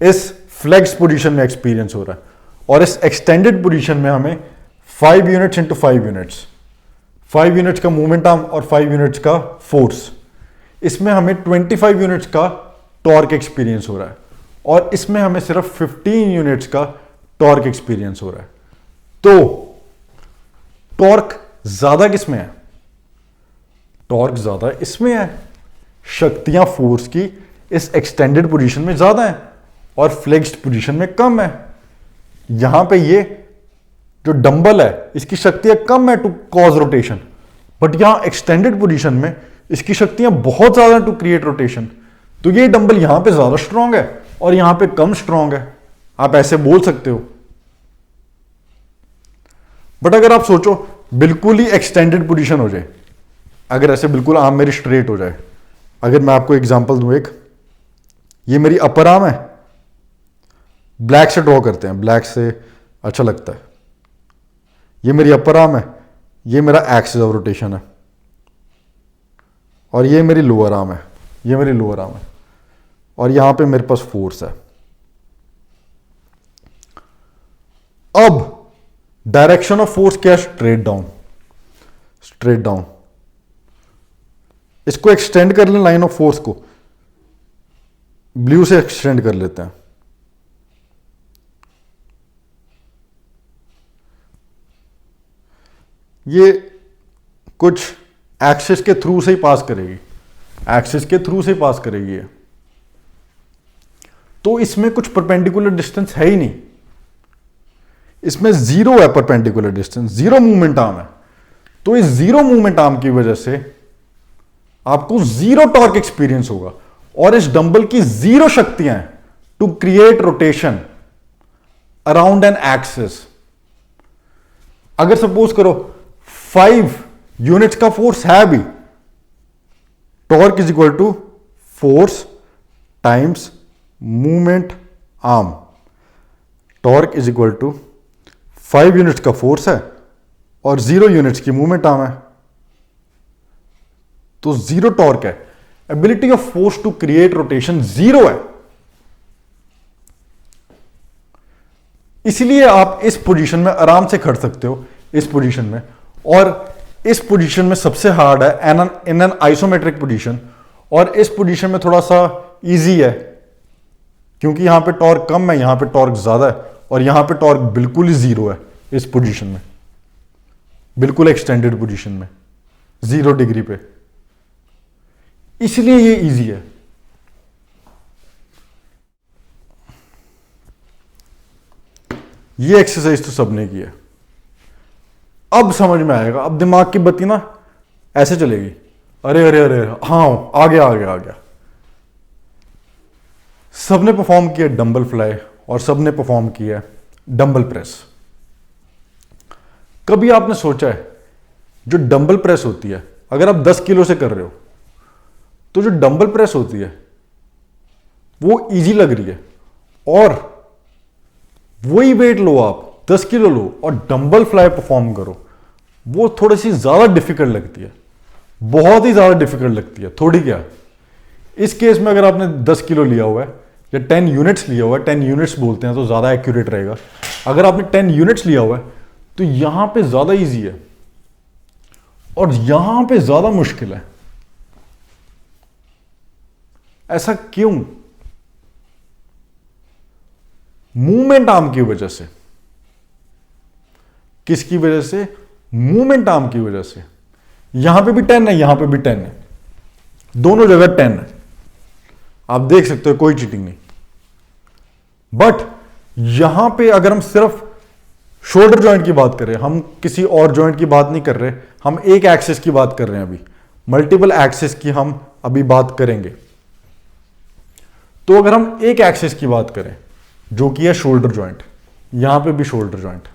इस फ्लेक्स पोजीशन में एक्सपीरियंस हो रहा है, और इस एक्सटेंडेड पोजीशन में हमें 5 यूनिट्स इंटू 5 यूनिट्स, 5 यूनिट्स का मूवमेंट आर्म और 5 यूनिट्स का फोर्स, इसमें हमें 25 यूनिट्स का टॉर्क एक्सपीरियंस हो रहा है, और इसमें हमें सिर्फ 15 यूनिट्स का टॉर्क एक्सपीरियंस हो रहा है। तो टॉर्क ज्यादा किसमें है, टॉर्क ज्यादा इसमें है, शक्तियां फोर्स की इस एक्सटेंडेड पोजीशन में ज्यादा है और फ्लेक्स्ड पोजीशन में कम है। यहां पे ये जो डंबल है इसकी शक्तियां कम है टू कॉज रोटेशन, बट यहां एक्सटेंडेड पोजीशन में इसकी शक्तियां बहुत ज्यादा टू क्रिएट रोटेशन। तो ये डंबल यहां पे ज्यादा स्ट्रांग है और यहां पे कम स्ट्रांग है, आप ऐसे बोल सकते हो। बट अगर आप सोचो बिल्कुल ही एक्सटेंडेड पोजीशन हो जाए, अगर ऐसे बिल्कुल आर्म मेरी स्ट्रेट हो जाए, अगर मैं आपको एग्जांपल दूं एक, ये मेरी अपर आर्म है, ब्लैक से ड्रॉ करते हैं, ब्लैक से अच्छा लगता है, ये मेरी अपर आर्म है, ये मेरा एक्सिस ऑफ रोटेशन है, और ये मेरी लोअर आर्म है, ये मेरी लोअर आर्म है, और यहां पे मेरे पास फोर्स है। अब डायरेक्शन ऑफ फोर्स क्या है, स्ट्रेट डाउन, स्ट्रेट डाउन। इसको एक्सटेंड कर लें, लाइन ऑफ फोर्स को ब्लू से एक्सटेंड कर लेते हैं। ये कुछ एक्सिस के थ्रू से ही पास करेगी, एक्सिस के थ्रू से ही पास करेगी ये। तो इसमें कुछ परपेंडिकुलर डिस्टेंस है ही नहीं, इसमें जीरो है perpendicular distance, zero movement arm है। तो इस जीरो मूवमेंट आर्म की वजह से आपको जीरो टॉर्क एक्सपीरियंस होगा, और इस डंबल की जीरो शक्तियां हैं to create rotation around an axis. अगर सपोज करो 5 यूनिट्स का फोर्स है भी, torque is equal to force times movement arm, torque is equal to 5 units का फोर्स है और 0 यूनिट्स की मूवमेंट आर्म है, तो जीरो टॉर्क है। Ability of force to create rotation zero है। इसलिए आप इस पोजीशन में आराम से खड़ सकते हो, इस पोजीशन में, और इस पोजीशन में सबसे हार्ड है इन एन आइसोमेट्रिक पोजीशन, और इस पोजीशन में थोड़ा सा इजी है क्योंकि यहां पे टॉर्क कम है, यहां पे टॉर्क ज्यादा है, और यहां पे टॉर्क बिल्कुल ही जीरो है इस पोजीशन में, बिल्कुल एक्सटेंडेड पोजीशन में 0 डिग्री पे, इसलिए ये इजी है। ये एक्सरसाइज तो सबने की है। अब समझ में आएगा, अब दिमाग की बत्ती ना ऐसे चलेगी, अरे अरे अरे, हाँ आ गया आ गया आ गया। सबने परफॉर्म किया डंबल फ्लाई और सबने परफॉर्म किया डंबल प्रेस। कभी आपने सोचा है जो डंबल प्रेस होती है, अगर आप 10 किलो से कर रहे हो तो जो डंबल प्रेस होती है वो इजी लग रही है, और वही वेट लो आप 10 किलो लो और डंबल फ्लाई परफॉर्म करो, वो थोड़ी सी ज्यादा डिफिकल्ट लगती है, बहुत ही ज्यादा डिफिकल्ट लगती है। थोड़ी क्या, इस केस में अगर आपने 10 किलो लिया हुआ है या 10 यूनिट्स लिया हुआ है, 10 यूनिट्स बोलते हैं तो ज्यादा एक्यूरेट रहेगा, अगर आपने 10 यूनिट्स लिया हुआ है तो यहां पे ज्यादा इजी है और यहां पे ज्यादा मुश्किल है। ऐसा क्यों? मूवमेंट आर्म की वजह से। किसकी वजह से? मूवमेंट आर्म की वजह से। यहां पे भी 10 है, यहां पे भी 10 है, दोनों जगह 10 है, आप देख सकते हो, कोई चीटिंग नहीं। बट यहां पे अगर हम सिर्फ शोल्डर जॉइंट की बात करें, हम किसी और जॉइंट की बात नहीं कर रहे, हम एक एक्सिस की बात कर रहे हैं, अभी मल्टीपल एक्सिस की हम अभी बात करेंगे। तो अगर हम एक एक्सिस की बात करें जो कि है शोल्डर जॉइंट, यहां पे भी शोल्डर जॉइंट,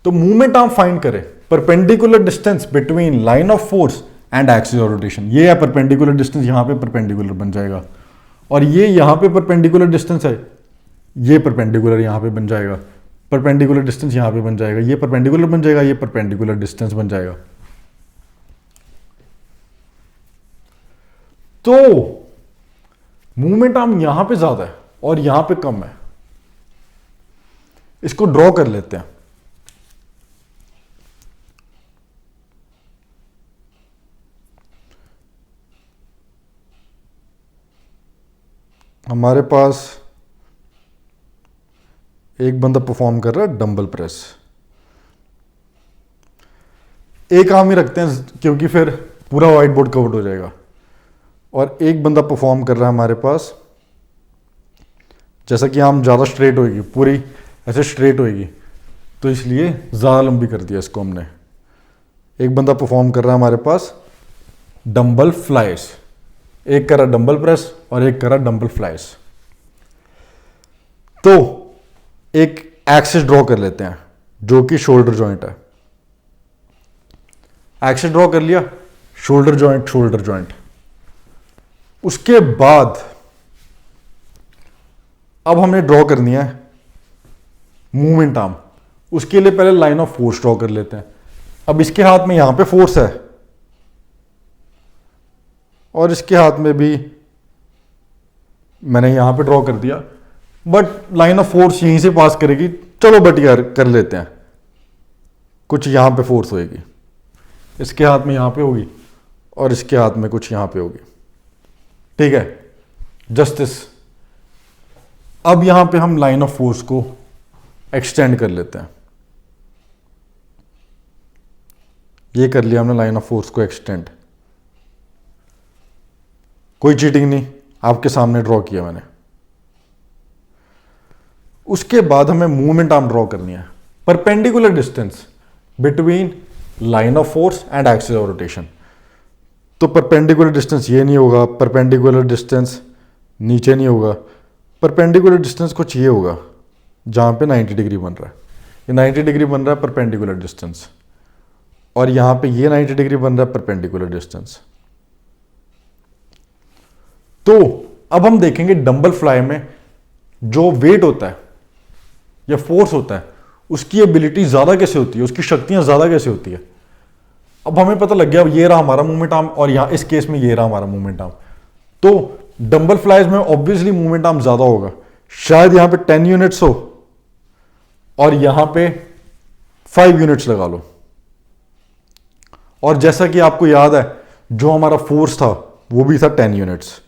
तो मूवमेंट आर्म फाइंड करें, perpendicular distance between line of force and axis of rotation. ये है परपेंडिकुलर डिस्टेंस, यहां पे परपेंडिकुलर बन जाएगा, और ये यहां पे परपेंडिकुलर डिस्टेंस है, ये परपेंडिकुलर यहां पे बन जाएगा, परपेंडिकुलर डिस्टेंस यहां पे बन जाएगा, ये परपेंडिकुलर बन जाएगा, ये परपेंडिकुलर डिस्टेंस बन जाएगा। तो मूवमेंट आर्म यहां पे ज्यादा है और यहां पे कम है। इसको ड्रॉ कर लेते हैं। हमारे पास एक बंदा परफॉर्म कर रहा है डंबल प्रेस, एक आर्म ही रखते हैं क्योंकि फिर पूरा व्हाइट बोर्ड कवर्ड हो जाएगा, और एक बंदा परफॉर्म कर रहा है हमारे पास, जैसा कि आर्म ज़्यादा स्ट्रेट होएगी, पूरी ऐसे स्ट्रेट होएगी, तो इसलिए ज़्यादा लंबी कर दिया इसको हमने। एक बंदा परफॉर्म कर रहा है हमारे पास डंबल फ्लाइज, एक कर रहा डंबल प्रेस और एक कर रहा डंबल फ्लाइज। तो एक एक्सिस ड्रॉ कर लेते हैं जो कि शोल्डर जॉइंट है। एक्सिस ड्रॉ कर लिया, शोल्डर जॉइंट शोल्डर जॉइंट। उसके बाद अब हमें ड्रॉ करनी है मूवमेंट आर्म। उसके लिए पहले लाइन ऑफ फोर्स ड्रॉ कर लेते हैं। अब इसके हाथ में यहां पे फोर्स है और इसके हाथ में भी मैंने यहां पे ड्रॉ कर दिया, बट लाइन ऑफ फोर्स यहीं से पास करेगी, चलो बट यार कर लेते हैं, कुछ यहां पे फोर्स होएगी, इसके हाथ में यहां पे होगी और इसके हाथ में कुछ यहां पे होगी, ठीक है, जस्टिस। अब यहां पे हम लाइन ऑफ फोर्स को एक्सटेंड कर लेते हैं। ये कर लिया हमने लाइन ऑफ फोर्स को एक्सटेंड, कोई चीटिंग नहीं, आपके सामने ड्रॉ किया मैंने। उसके बाद हमें मूवमेंट आर्म ड्रॉ करनी है, perpendicular distance between line of force and axis of rotation. तो परपेंडिकुलर डिस्टेंस ये नहीं होगा, परपेंडिकुलर डिस्टेंस नीचे नहीं होगा, परपेंडिकुलर डिस्टेंस कुछ ये होगा जहां पे 90 डिग्री बन रहा है, ये 90 डिग्री बन रहा है परपेंडिकुलर डिस्टेंस, और यहां पे ये 90 डिग्री बन रहा है परपेंडिकुलर डिस्टेंस। तो अब हम देखेंगे डंबल फ्लाई में जो वेट होता है या फोर्स होता है उसकी एबिलिटी ज्यादा कैसे होती है, उसकी शक्तियां ज्यादा कैसे होती है। अब हमें पता लग गया, ये रहा हमारा मूवमेंट आर्म और यहां इस केस में ये रहा हमारा मूवमेंट आर्म। तो डंबल फ्लाइज में ऑब्वियसली मूवमेंट आर्म ज्यादा होगा, शायद यहां पे 10 यूनिट्स हो और यहां पे 5 यूनिट्स लगा लो। और जैसा कि आपको याद है जो हमारा फोर्स था वो भी था 10 यूनिट्स,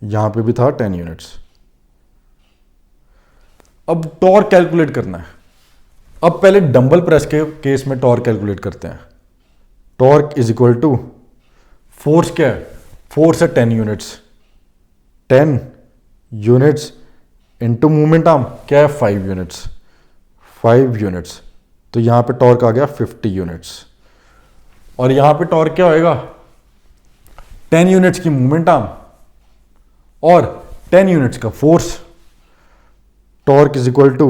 यहां पे भी था 10 यूनिट्स। अब टॉर्क कैलकुलेट करना है। अब पहले डंबल प्रेस के केस में टॉर्क कैलकुलेट करते हैं। Torque is equal to force, क्या है, फोर्स है 10 units, 10 units into movement arm क्या है 5 यूनिट्स, 5 यूनिट्स, तो यहां पे टॉर्क आ गया 50 यूनिट्स। और यहां पे टॉर्क क्या होएगा, 10 यूनिट्स की मूवमेंट आर्म और 10 यूनिट्स का force. Torque is equal to,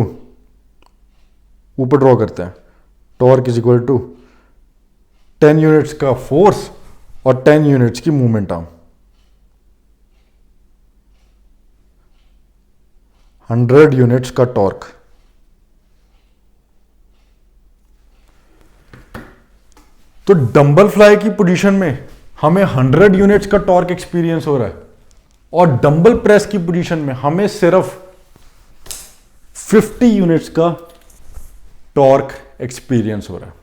ऊपर ड्रॉ करते हैं, torque is equal to 10 units का फोर्स और 10 यूनिट्स की मूवमेंट आर्म, 100 यूनिट्स का टॉर्क। तो डंबल फ्लाई की पोजीशन में हमें 100 यूनिट्स का टॉर्क एक्सपीरियंस हो रहा है और डंबल प्रेस की पोजीशन में हमें सिर्फ 50 यूनिट्स का टॉर्क एक्सपीरियंस हो रहा है।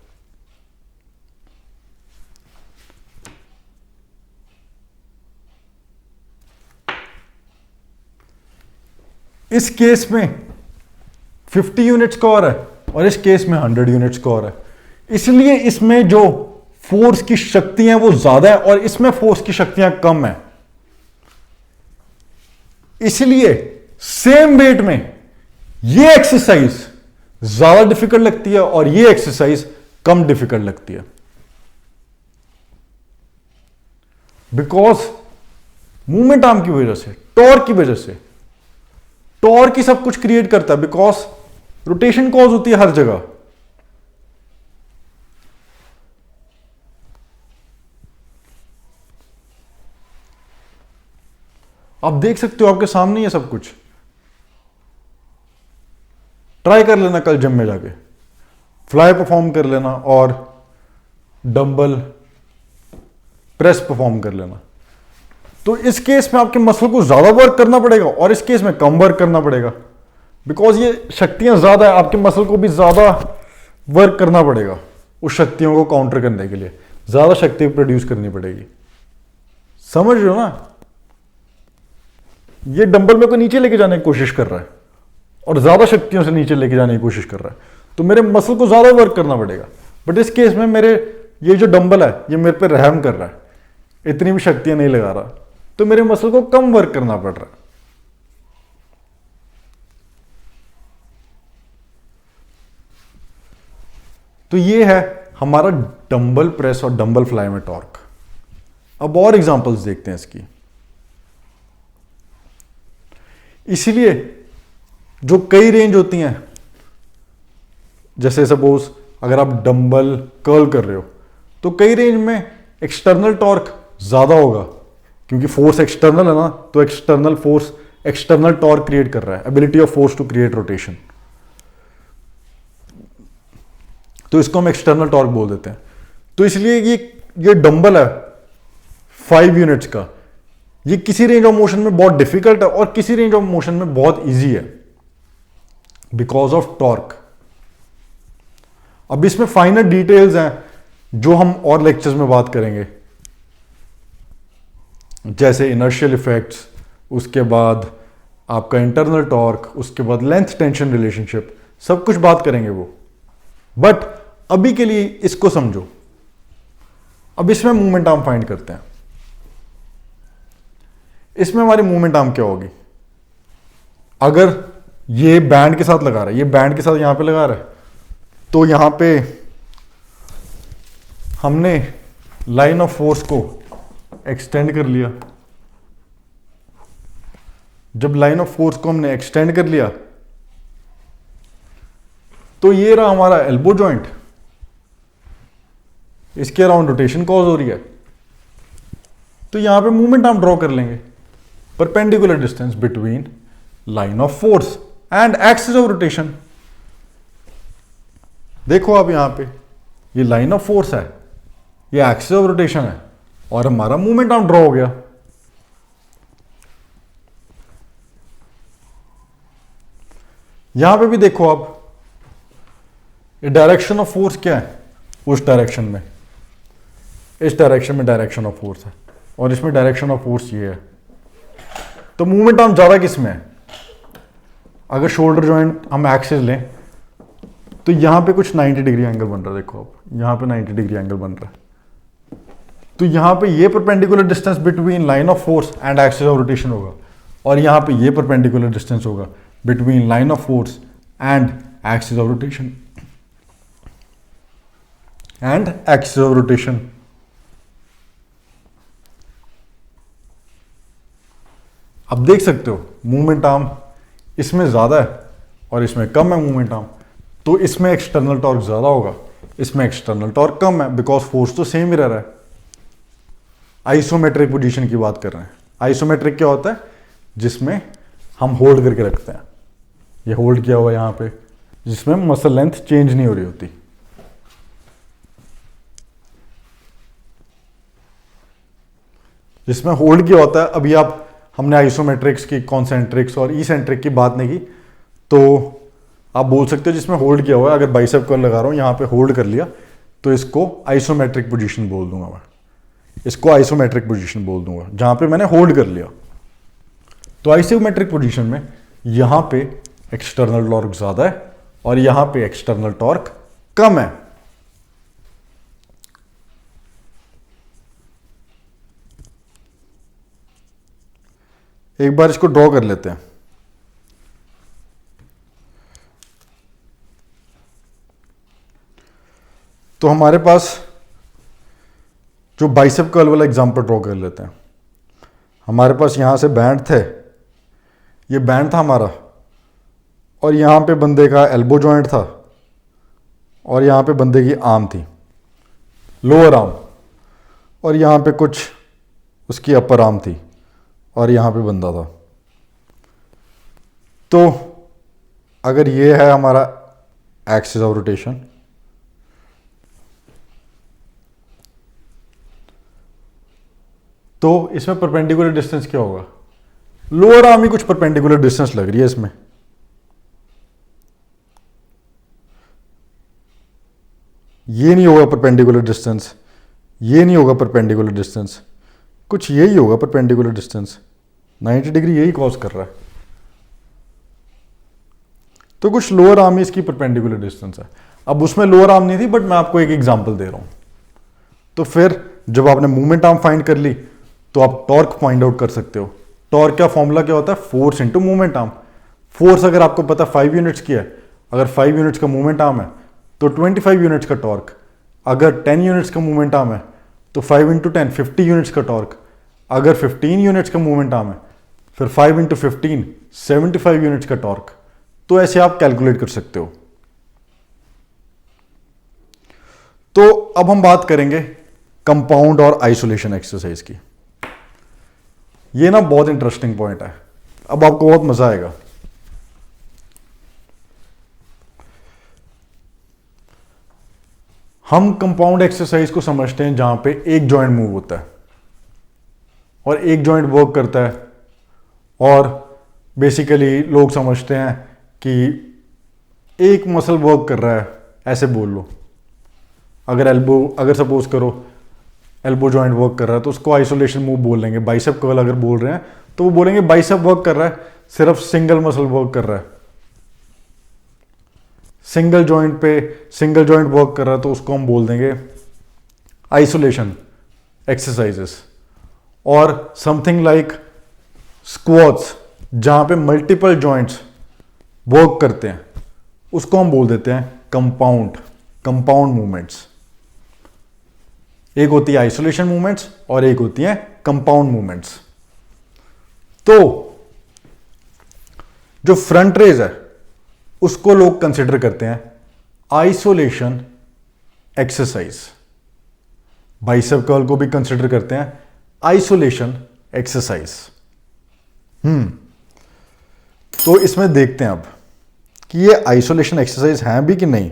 इस केस में 50 यूनिट्स का हो रहा है और इस केस में 100 यूनिट्स का हो रहा है, इसलिए इसमें जो फोर्स की शक्ति है वो ज्यादा है और इसमें फोर्स की शक्तियां कम है। इसलिए सेम वेट में ये एक्सरसाइज ज्यादा डिफिकल्ट लगती है और ये एक्सरसाइज कम डिफिकल्ट लगती है, बिकॉज मूवमेंट आर्म की वजह से, टॉर्क की वजह से, टॉर्क ही सब कुछ क्रिएट करता है, बिकॉज रोटेशन कॉज होती है हर जगह। आप देख सकते हो, आपके सामने है सब कुछ। ट्राई कर लेना कल जिम में जाके, फ्लाई परफॉर्म कर लेना और डंबल प्रेस परफॉर्म कर लेना। तो इस केस में आपके मसल को ज्यादा वर्क करना पड़ेगा और इस केस में कम वर्क करना पड़ेगा, बिकॉज ये शक्तियां ज्यादा है, आपके मसल को भी ज्यादा वर्क करना पड़ेगा उस शक्तियों को काउंटर करने के लिए, ज्यादा शक्ति प्रोड्यूस करनी पड़ेगी। समझ रहे हो ना? ये डंबल मेरे को नीचे लेके जाने की कोशिश कर रहा है और ज्यादा शक्तियों से नीचे लेके जाने की कोशिश कर रहा है, तो मेरे मसल को ज्यादा वर्क करना पड़ेगा। बट इस केस में मेरे ये जो डंबल है ये मेरे पे रहम कर रहा है, इतनी भी शक्तियां नहीं लगा रहा, तो मेरे मसल को कम वर्क करना पड़ रहा है। तो ये है हमारा डंबल प्रेस और डंबल फ्लाई में टॉर्क। अब और एग्जांपल्स देखते हैं इसकी। इसीलिए जो कई रेंज होती हैं, जैसे सपोज अगर आप डंबल कर्ल कर रहे हो तो कई रेंज में एक्सटर्नल टॉर्क ज्यादा होगा, क्योंकि फोर्स एक्सटर्नल है ना, तो external force external torque create कर रहा है, ability of force to create rotation, तो इसको हम एक्सटर्नल टॉर्क बोल देते हैं। तो इसलिए ये डंबल है 5 यूनिट्स का, ये किसी रेंज ऑफ मोशन में बहुत डिफिकल्ट है और किसी रेंज ऑफ मोशन में बहुत इजी है बिकॉज ऑफ टॉर्क। अब इसमें फाइनल डिटेल्स हैं जो हम और लेक्चर्स में बात करेंगे, जैसे इनर्शियल इफेक्ट्स, उसके बाद आपका इंटरनल टॉर्क, उसके बाद लेंथ टेंशन रिलेशनशिप, सब कुछ बात करेंगे वो। बट अभी के लिए इसको समझो। अब इसमें मूवमेंट आर्म फाइंड करते हैं। इसमें हमारी मूवमेंट आर्म क्या होगी? अगर ये बैंड के साथ लगा रहा है, ये बैंड के साथ यहां पे लगा रहा है, तो यहां पे हमने लाइन ऑफ फोर्स को एक्सटेंड कर लिया। जब लाइन ऑफ फोर्स को हमने एक्सटेंड कर लिया तो ये रहा हमारा एल्बो जॉइंट, इसके अराउंड रोटेशन कॉज हो रही है, तो यहां पे मूवमेंट हम ड्रॉ कर लेंगे, perpendicular distance between line of force and axis of rotation. देखो आप यहां पे ये लाइन ऑफ फोर्स है, ये एक्सिस ऑफ रोटेशन है और हमारा मूवमेंट आर्म ड्रॉ हो गया। यहां पे भी देखो आप, ये डायरेक्शन ऑफ फोर्स क्या है, उस डायरेक्शन में, इस डायरेक्शन में डायरेक्शन ऑफ फोर्स है और इसमें डायरेक्शन ऑफ फोर्स ये है। तो मूवमेंट आर्म ज्यादा किस में है? अगर शोल्डर जॉइंट हम एक्सिस लें तो यहां पे कुछ 90 डिग्री एंगल बन रहा है, देखो आप यहां पे 90 डिग्री एंगल बन रहा है। तो यहां पे ये perpendicular distance between line of force and axis of rotation होगा, और यहां पे ये परपेंडिकुलर डिस्टेंस होगा between line of force and axis of rotation अब देख सकते हो मूवमेंट आर्म इसमें ज्यादा है और इसमें कम है मूवमेंट आर्म, तो इसमें एक्सटर्नल टॉर्क ज्यादा होगा, इसमें एक्सटर्नल टॉर्क कम है, बिकॉज फोर्स तो सेम ही रह रहा है। आइसोमेट्रिक पोजीशन की बात कर रहे हैं। आइसोमेट्रिक क्या होता है? जिसमें हम होल्ड करके रखते हैं, ये होल्ड किया हुआ यहां पे, जिसमें मसल लेंथ चेंज नहीं हो रही होती। जिसमें होल्ड किया होता है, अभी आप हमने आइसोमेट्रिक्स की, कॉन्सेंट्रिक्स और इसेंट्रिक की बात नहीं की, तो आप बोल सकते हो जिसमें होल्ड किया हुआ है, अगर बाइसेप कर्ल लगा रहा हूं यहां पे होल्ड कर लिया, तो इसको आइसोमेट्रिक पोजीशन बोल दूंगा मैं, इसको आइसोमेट्रिक पोजीशन बोल दूंगा जहां पे मैंने होल्ड कर लिया। तो आइसोमेट्रिक पोजीशन में यहां पे एक्सटर्नल टॉर्क ज्यादा है और यहां पे एक्सटर्नल टॉर्क कम है। एक बार इसको ड्रॉ कर लेते हैं। तो हमारे पास जो बाइसेप कर्ल वाला एग्जांपल ड्रॉ कर लेते हैं। हमारे पास यहां से बैंड थे, ये बैंड था हमारा, और यहां पे बंदे का एल्बो जॉइंट था, और यहां पे बंदे की आर्म थी, लोअर आर्म, और यहां पे कुछ उसकी अपर आर्म थी, और यहां पे बंदा था। तो अगर ये है हमारा एक्सिस ऑफ रोटेशन, तो इसमें परपेंडिकुलर डिस्टेंस क्या होगा? लोअर आर्म ही कुछ परपेंडिकुलर डिस्टेंस लग रही है इसमें। ये नहीं होगा परपेंडिकुलर डिस्टेंस, ये नहीं होगा परपेंडिकुलर डिस्टेंस, कुछ यही होगा परपेंडिकुलर डिस्टेंस। 90 डिग्री यही क्रॉस कर रहा है, तो कुछ लोअर आर्म इसकी परपेंडिकुलर डिस्टेंस है। अब उसमें लोअर आर्म नहीं थी, बट मैं आपको एक एग्जांपल दे रहा हूं। तो फिर जब आपने मूवमेंट आर्म फाइंड कर ली, तो आप टॉर्क फाइंड आउट कर सकते हो। टॉर्क का फॉर्मूला क्या होता है? Force into movement arm. Force अगर आपको पता 5 यूनिट्स की है, अगर 5 यूनिट्स का मूवमेंट आर्म है तो 25 यूनिट्स का टॉर्क। अगर 10 यूनिट्स का मूवमेंट आर्म है तो 5 इंटू 10 50 यूनिट्स का टॉर्क। अगर 15 यूनिट्स का मूवमेंट आर्म है फिर 5 इंटू 15 75 यूनिट्स का टॉर्क। तो ऐसे आप कैलकुलेट कर सकते हो। तो अब हम बात करेंगे कंपाउंड और आइसोलेशन एक्सरसाइज की। ये ना बहुत इंटरेस्टिंग पॉइंट है, अब आपको बहुत मजा आएगा। हम कंपाउंड एक्सरसाइज को समझते हैं जहां पे एक जॉइंट मूव होता है और एक जॉइंट वर्क करता है, और बेसिकली लोग समझते हैं कि एक मसल वर्क कर रहा है, ऐसे बोल लो। अगर सपोज करो एल्बो जॉइंट वर्क कर रहा है तो उसको आइसोलेशन मूव बोल लेंगे। बाइसेप कर्ल अगर बोल रहे हैं तो वो बोलेंगे बाइसेप वर्क कर रहा है, सिर्फ सिंगल मसल वर्क कर रहा है। सिंगल जॉइंट वर्क कर रहा है तो उसको हम बोल देंगे आइसोलेशन एक्सरसाइजेस। और समथिंग लाइक स्क्वाट्स, जहां पे मल्टीपल जॉइंट्स वर्क करते हैं, उसको हम बोल देते हैं कंपाउंड मूवमेंट्स। एक होती है आइसोलेशन मूवमेंट्स और एक होती है कंपाउंड मूवमेंट्स। तो जो फ्रंट रेज है उसको लोग कंसिडर करते हैं आइसोलेशन एक्सरसाइज। बाइसेप कर्ल को भी कंसिडर करते हैं आइसोलेशन एक्सरसाइज। तो इसमें देखते हैं अब कि ये आइसोलेशन एक्सरसाइज है भी कि नहीं।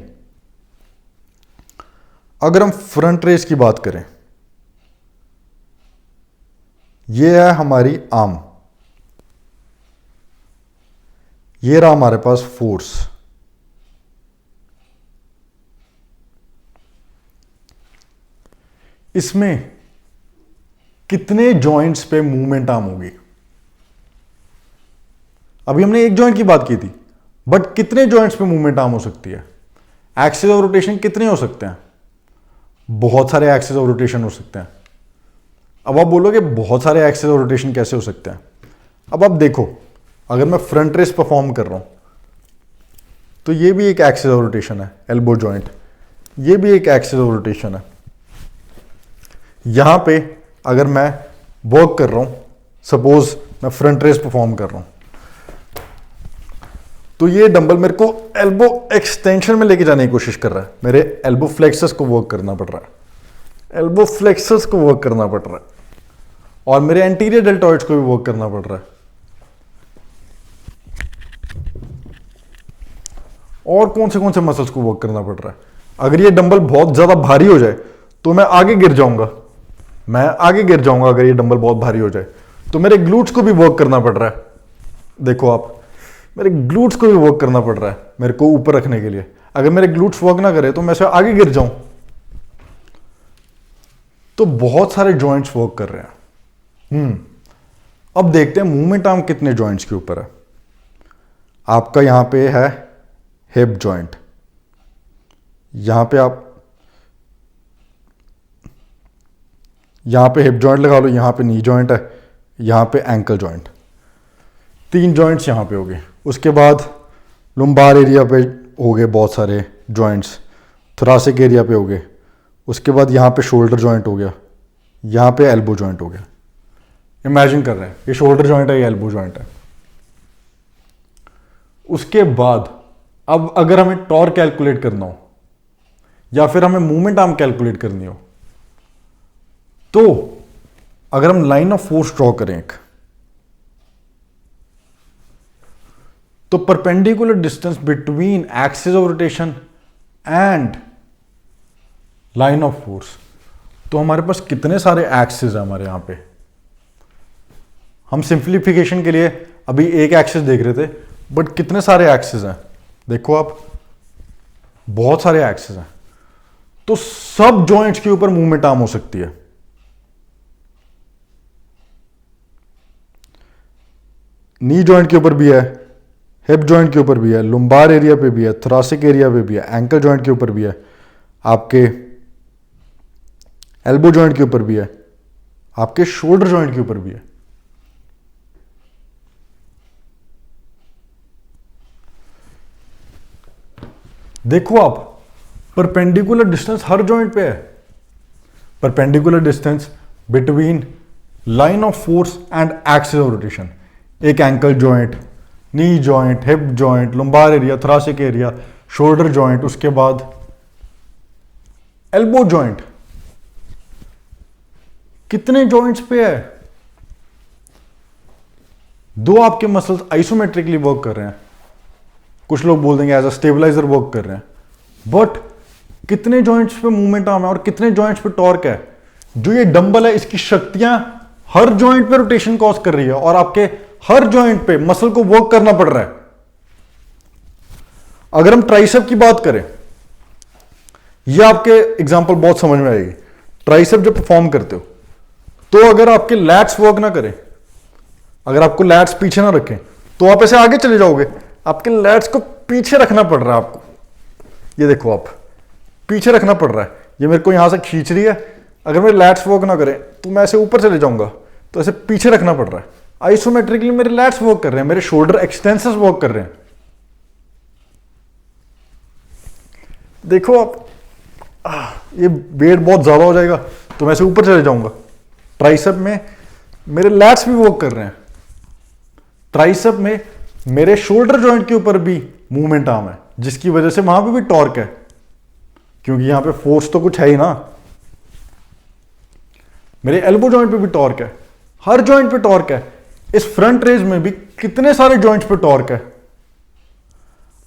अगर हम फ्रंट रेज की बात करें, ये है हमारी आर्म, ये रहा हमारे पास फोर्स। इसमें कितने जॉइंट्स पे मूवमेंट आर्म होगी? अभी हमने एक जॉइंट की बात की थी, बट कितने जॉइंट्स पे मूवमेंट आर्म हो सकती है? एक्सिस ऑफ रोटेशन कितने हो सकते हैं? बहुत सारे एक्सिस ऑफ रोटेशन हो सकते हैं। अब आप बोलोगे बहुत सारे एक्सिस ऑफ रोटेशन कैसे हो सकते हैं? अब आप देखो, अगर मैं फ्रंट रेस परफॉर्म कर रहा हूं तो ये भी एक एक्सिस ऑफ रोटेशन है, एल्बो जॉइंट, ये भी एक एक्सिस ऑफ रोटेशन है। यहां पे अगर मैं वर्क कर रहा हूं, सपोज मैं फ्रंट रेस परफॉर्म कर रहा हूं, तो ये डंबल मेरे को एल्बो एक्सटेंशन में लेके जाने की कोशिश कर रहा है, मेरे एल्बो फ्लेक्सस को वर्क करना पड़ रहा है, एल्बो फ्लेक्सस को वर्क करना पड़ रहा है, और मेरे एंटीरियर डेल्टॉइड्स को भी वर्क करना पड़ रहा है। और कौन से मसल्स को वर्क करना पड़ रहा है? अगर ये डंबल बहुत ज्यादा भारी हो जाए तो मैं आगे गिर जाऊंगा, अगर ये डंबल बहुत भारी हो जाए तो मेरे ग्लूट्स को भी वर्क करना पड़ रहा है। देखो आप, मेरे ग्लूट्स को भी वर्क करना पड़ रहा है मेरे को ऊपर रखने के लिए। अगर मेरे ग्लूट्स वर्क ना करे तो मैं से आगे गिर जाऊं। तो बहुत सारे जॉइंट्स वर्क कर रहे हैं। अब देखते हैं मूवमेंट आर्म कितने जॉइंट्स के ऊपर है। आपका यहां पे है हिप जॉइंट, यहां पे हिप जॉइंट लगा लो, यहां पे नी जॉइंट है, यहां पे एंकल जॉइंट, 3 जॉइंट्स यहां पे हो गए। उसके बाद लुम्बार एरिया पे हो गए बहुत सारे जॉइंट्स, थोरासिक एरिया पे हो गए। उसके बाद यहां पे शोल्डर जॉइंट हो गया, यहां पे एल्बो जॉइंट हो गया। इमेजिन कर रहे हैं ये शोल्डर जॉइंट है, ये एल्बो जॉइंट है। उसके बाद अब अगर हमें टॉर्क कैलकुलेट करना हो या फिर हमें मूवमेंट आर्म कैलकुलेट करनी हो, तो अगर हम लाइन ऑफ फोर्स ड्रॉ करें एक, तो perpendicular distance between axis of rotation and line of force, तो हमारे पास कितने सारे एक्सिस है हमारे यहां पे। हम सिंप्लीफिकेशन के लिए अभी एक एक्सिस देख रहे थे, बट कितने सारे एक्सिस हैं देखो आप, बहुत सारे एक्सिस हैं। तो सब जॉइंट्स के ऊपर मूवमेंट आर्म हो सकती है। नी जॉइंट के ऊपर भी है, हिप जॉइंट के ऊपर भी है, लुम्बार एरिया पे भी है, थोरासिक एरिया पे भी है, एंकल जॉइंट के ऊपर भी है, आपके एल्बो जॉइंट के ऊपर भी है, आपके शोल्डर जॉइंट के ऊपर भी है। देखो आप, परपेंडिकुलर डिस्टेंस हर जॉइंट पे है। Perpendicular distance between line of force and axis of rotation, एक ankle joint, knee joint, hip joint, lumbar area, thoracic area, shoulder joint, उसके बाद एल्बो जॉइंट, कितने जॉइंट्स पे है। 2 आपके मसल्स आइसोमेट्रिकली वर्क कर रहे हैं, कुछ लोग बोल देंगे एज अ स्टेबलाइजर वर्क कर रहे हैं, बट कितने जॉइंट्स पे मूवमेंट आर्म है और कितने जॉइंट्स पे टॉर्क है। जो ये डंबल है, इसकी शक्तियां हर जॉइंट पे रोटेशन कॉज कर रही है और आपके हर जॉइंट पे मसल को वर्क करना पड़ रहा है। अगर हम ट्राइसेप की बात करें, यह आपके एग्जांपल बहुत समझ में आएगी। ट्राइसेप जब परफॉर्म करते हो तो अगर आपके लैट्स वर्क ना करें, अगर आपको लैट्स पीछे ना रखें, तो आप ऐसे आगे चले जाओगे। आपके लैट्स को पीछे रखना पड़ रहा है आपको। ये देखो आप, पीछे रखना पड़ रहा है। ये मेरे को यहां से खींच रही है, अगर मेरे लैट्स वर्क ना करें तो मैं ऐसे ऊपर चले जाऊंगा, तो ऐसे पीछे रखना पड़ रहा है। आइसोमेट्रिकली मेरे लैट्स वर्क कर रहे हैं, मेरे शोल्डर एक्सटेंसर्स वर्क कर रहे हैं। देखो आप, ये वेट बहुत ज्यादा हो जाएगा तो मैं ऐसे ऊपर चले जाऊंगा। ट्राइसेप में मेरे लैट्स भी वर्क कर रहे हैं, ट्राइसेप में मेरे शोल्डर जॉइंट के ऊपर भी मूवमेंट आर्म है, जिसकी वजह से वहां पे भी टॉर्क है, क्योंकि यहां पे फोर्स तो कुछ है ही ना। मेरे एल्बो जॉइंट पे भी टॉर्क है, हर जॉइंट पे टॉर्क है। इस फ्रंट रेज में भी कितने सारे जॉइंट्स पे टॉर्क है।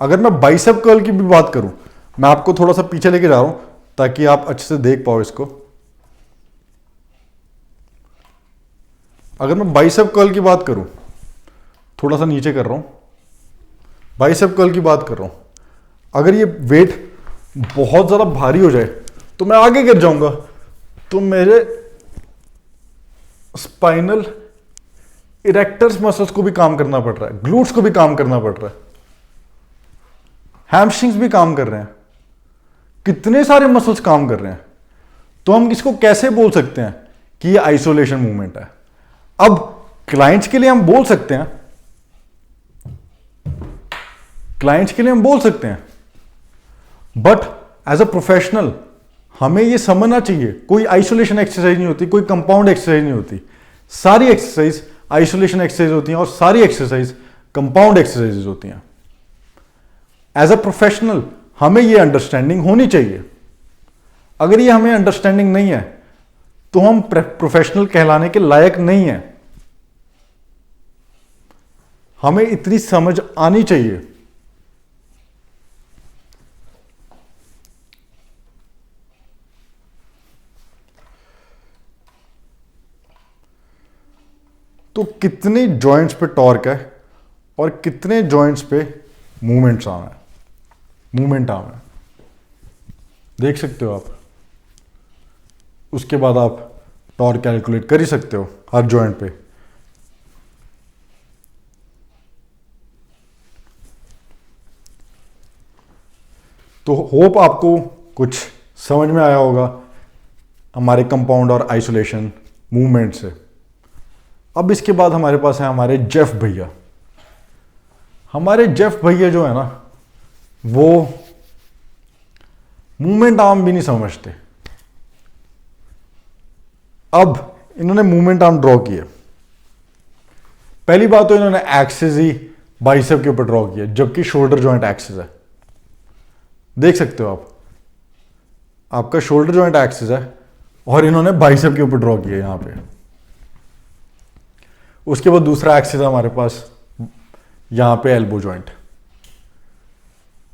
अगर मैं बाइसेप कर्ल की भी बात करूं, मैं आपको थोड़ा सा पीछे लेके जा रहा हूं ताकि आप अच्छे से देख पाओ इसको। अगर मैं बाइसेप कर्ल की बात करूं, थोड़ा सा नीचे कर रहा हूं, बाइसेप कर्ल की बात कर रहा हूं। अगर ये वेट बहुत ज्यादा भारी हो जाए तो मैं आगे गिर जाऊंगा, तो मेरे स्पाइनल इरेक्टर्स मसल्स को भी काम करना पड़ रहा है, ग्लूट्स को भी काम करना पड़ रहा है, हैमस्ट्रिंग्स भी काम कर रहे हैं। कितने सारे मसल्स काम कर रहे हैं, तो हम इसको कैसे बोल सकते हैं कि ये आइसोलेशन मूवमेंट है। अब क्लाइंट्स के लिए हम बोल सकते हैं, बट एज अ प्रोफेशनल हमें ये समझना चाहिए कोई आइसोलेशन एक्सरसाइज नहीं होती, कोई कंपाउंड एक्सरसाइज नहीं होती। सारी एक्सरसाइज आइसोलेशन एक्सरसाइज होती हैं और सारी एक्सरसाइज कंपाउंड एक्सरसाइजेज होती हैं। एज अ प्रोफेशनल हमें ये अंडरस्टैंडिंग होनी चाहिए। अगर ये हमें अंडरस्टैंडिंग नहीं है तो हम प्रोफेशनल कहलाने के लायक नहीं है। हमें इतनी समझ आनी चाहिए। तो कितने जॉइंट्स पे टॉर्क है और कितने जॉइंट्स पे मूवमेंट आर्म है, देख सकते हो आप। उसके बाद आप टॉर्क कैलकुलेट कर ही सकते हो हर जॉइंट पे। तो होप आपको कुछ समझ में आया होगा हमारे कंपाउंड और आइसोलेशन मूवमेंट से। अब इसके बाद हमारे पास है हमारे जेफ भैया। हमारे जेफ भैया जो है ना, वो मूवमेंट आर्म भी नहीं समझते। अब इन्होंने मूवमेंट आर्म ड्रॉ किया। पहली बात तो इन्होंने एक्सिस ही बाइसेप के ऊपर ड्रॉ किया, जबकि शोल्डर जॉइंट एक्सिस है। देख सकते हो आप, आपका शोल्डर जॉइंट एक्सिस है और इन्होंने बाइसेप के ऊपर ड्रॉ किया यहां पे। उसके बाद दूसरा एक्सिस है हमारे पास यहां पे एल्बो जॉइंट।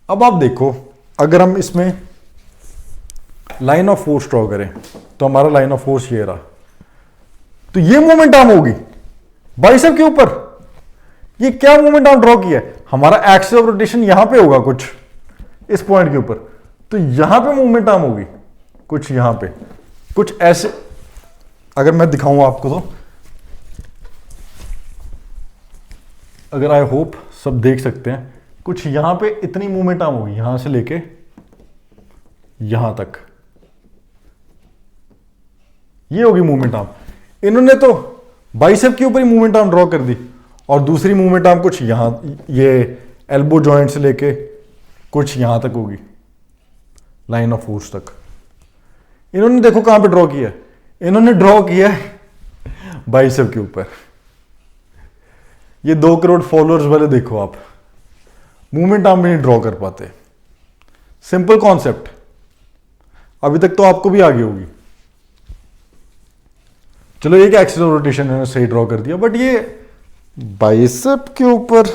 अब आप देखो, अगर हम इसमें लाइन ऑफ फोर्स ड्रॉ करें तो हमारा लाइन ऑफ फोर्स ये रहा, तो ये मूवमेंट आर्म होगी बाइसेप के ऊपर। ये क्या मूवमेंट आर्म ड्रॉ किया है? हमारा एक्सिस ऑफ रोटेशन यहां पे होगा कुछ इस पॉइंट के ऊपर, तो यहां पे मूवमेंट आर्म होगी कुछ यहां पे, कुछ ऐसे। अगर मैं दिखाऊं आपको तो, अगर आई होप सब देख सकते हैं, कुछ यहां पे इतनी मूवमेंट आर्म होगी, यहां से लेके यहां तक, ये होगी मूवमेंट आर्म। इन्होंने तो बाइसेप के ऊपर ही मूवमेंट आर्म ड्रॉ कर दी, और दूसरी मूवमेंट आर्म कुछ यहां, ये एल्बो जॉइंट से लेके कुछ यहां तक होगी, लाइन ऑफ फोर्स तक। इन्होंने देखो कहां पे ड्रॉ किया है, इन्होंने ड्रॉ किया है बाइसेप के ऊपर। ये 2 करोड़ फॉलोअर्स वाले देखो आप, मूवमेंट आर्म भी नहीं ड्रॉ कर पाते। सिंपल कॉन्सेप्ट, अभी तक तो आपको भी आ गई होगी। चलो एक एक्सिस ऑफ रोटेशन इन्होंने सही ड्रॉ कर दिया, बट ये बाइसेप के ऊपर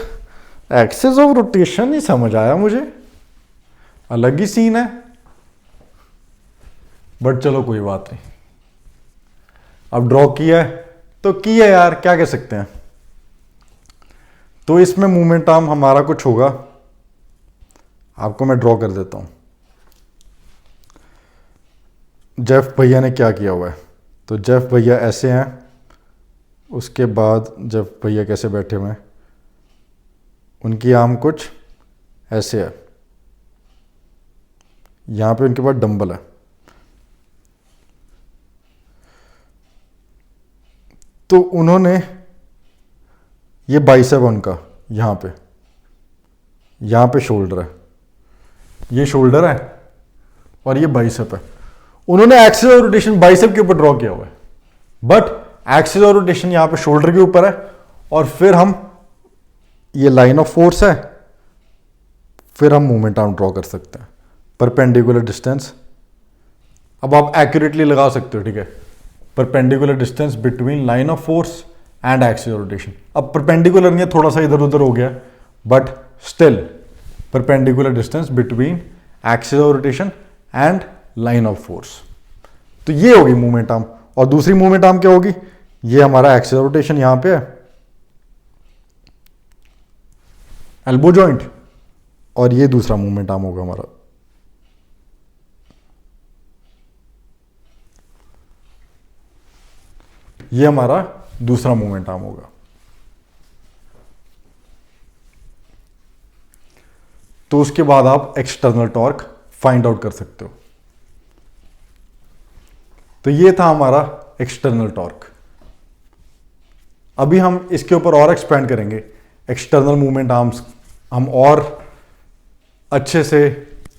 एक्सिस ऑफ रोटेशन ही समझ आया मुझे, अलग ही सीन है। बट चलो कोई बात नहीं, अब ड्रॉ किया है तो किया यार, क्या कह सकते हैं। तो इसमें मूवमेंट आर्म हमारा कुछ होगा, आपको मैं ड्रॉ कर देता हूं। जेफ भैया ने क्या किया हुआ है, तो जेफ भैया ऐसे हैं, उसके बाद जेफ भैया कैसे बैठे हुए हैं, उनकी आर्म कुछ ऐसे है, यहां पे उनके पास डंबल है। तो उन्होंने, ये बाइसेप उनका यहां पे शोल्डर है, ये शोल्डर है और ये बाइसेप है। उन्होंने एक्सिस ऑफ रोटेशन बाइसेप के ऊपर ड्रॉ किया हुआ है, बट एक्सिस ऑफ रोटेशन यहां पे शोल्डर के ऊपर है। और फिर हम, ये लाइन ऑफ फोर्स है, फिर हम मूवमेंट आर्म ड्रॉ कर सकते हैं, परपेंडिकुलर डिस्टेंस। अब आप एक्यूरेटली लगा सकते हो, ठीक है, perpendicular distance between line of force and axis of rotation. अब परपेंडिकुलर नहीं है, थोड़ा सा इधर उधर हो गया, but still perpendicular distance between axis of rotation and line of force. तो ये होगी मूवमेंट आर्म। और दूसरी मूवमेंट आर्म क्या होगी, ये हमारा एक्सिस ऑफ रोटेशन यहां पे है, एल्बो जॉइंट, और ये दूसरा मूवमेंट आर्म होगा हमारा। ये हमारा दूसरा मूवमेंट आर्म होगा। तो उसके बाद आप एक्सटर्नल टॉर्क फाइंड आउट कर सकते हो। तो ये था हमारा एक्सटर्नल टॉर्क। अभी हम इसके ऊपर और एक्सपेंड करेंगे, एक्सटर्नल मूवमेंट आर्म्स हम और अच्छे से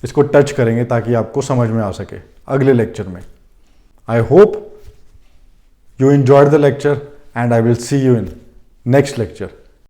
इसको टच करेंगे ताकि आपको समझ में आ सके अगले लेक्चर में। I hope you enjoyed the lecture and I will see you in next lecture.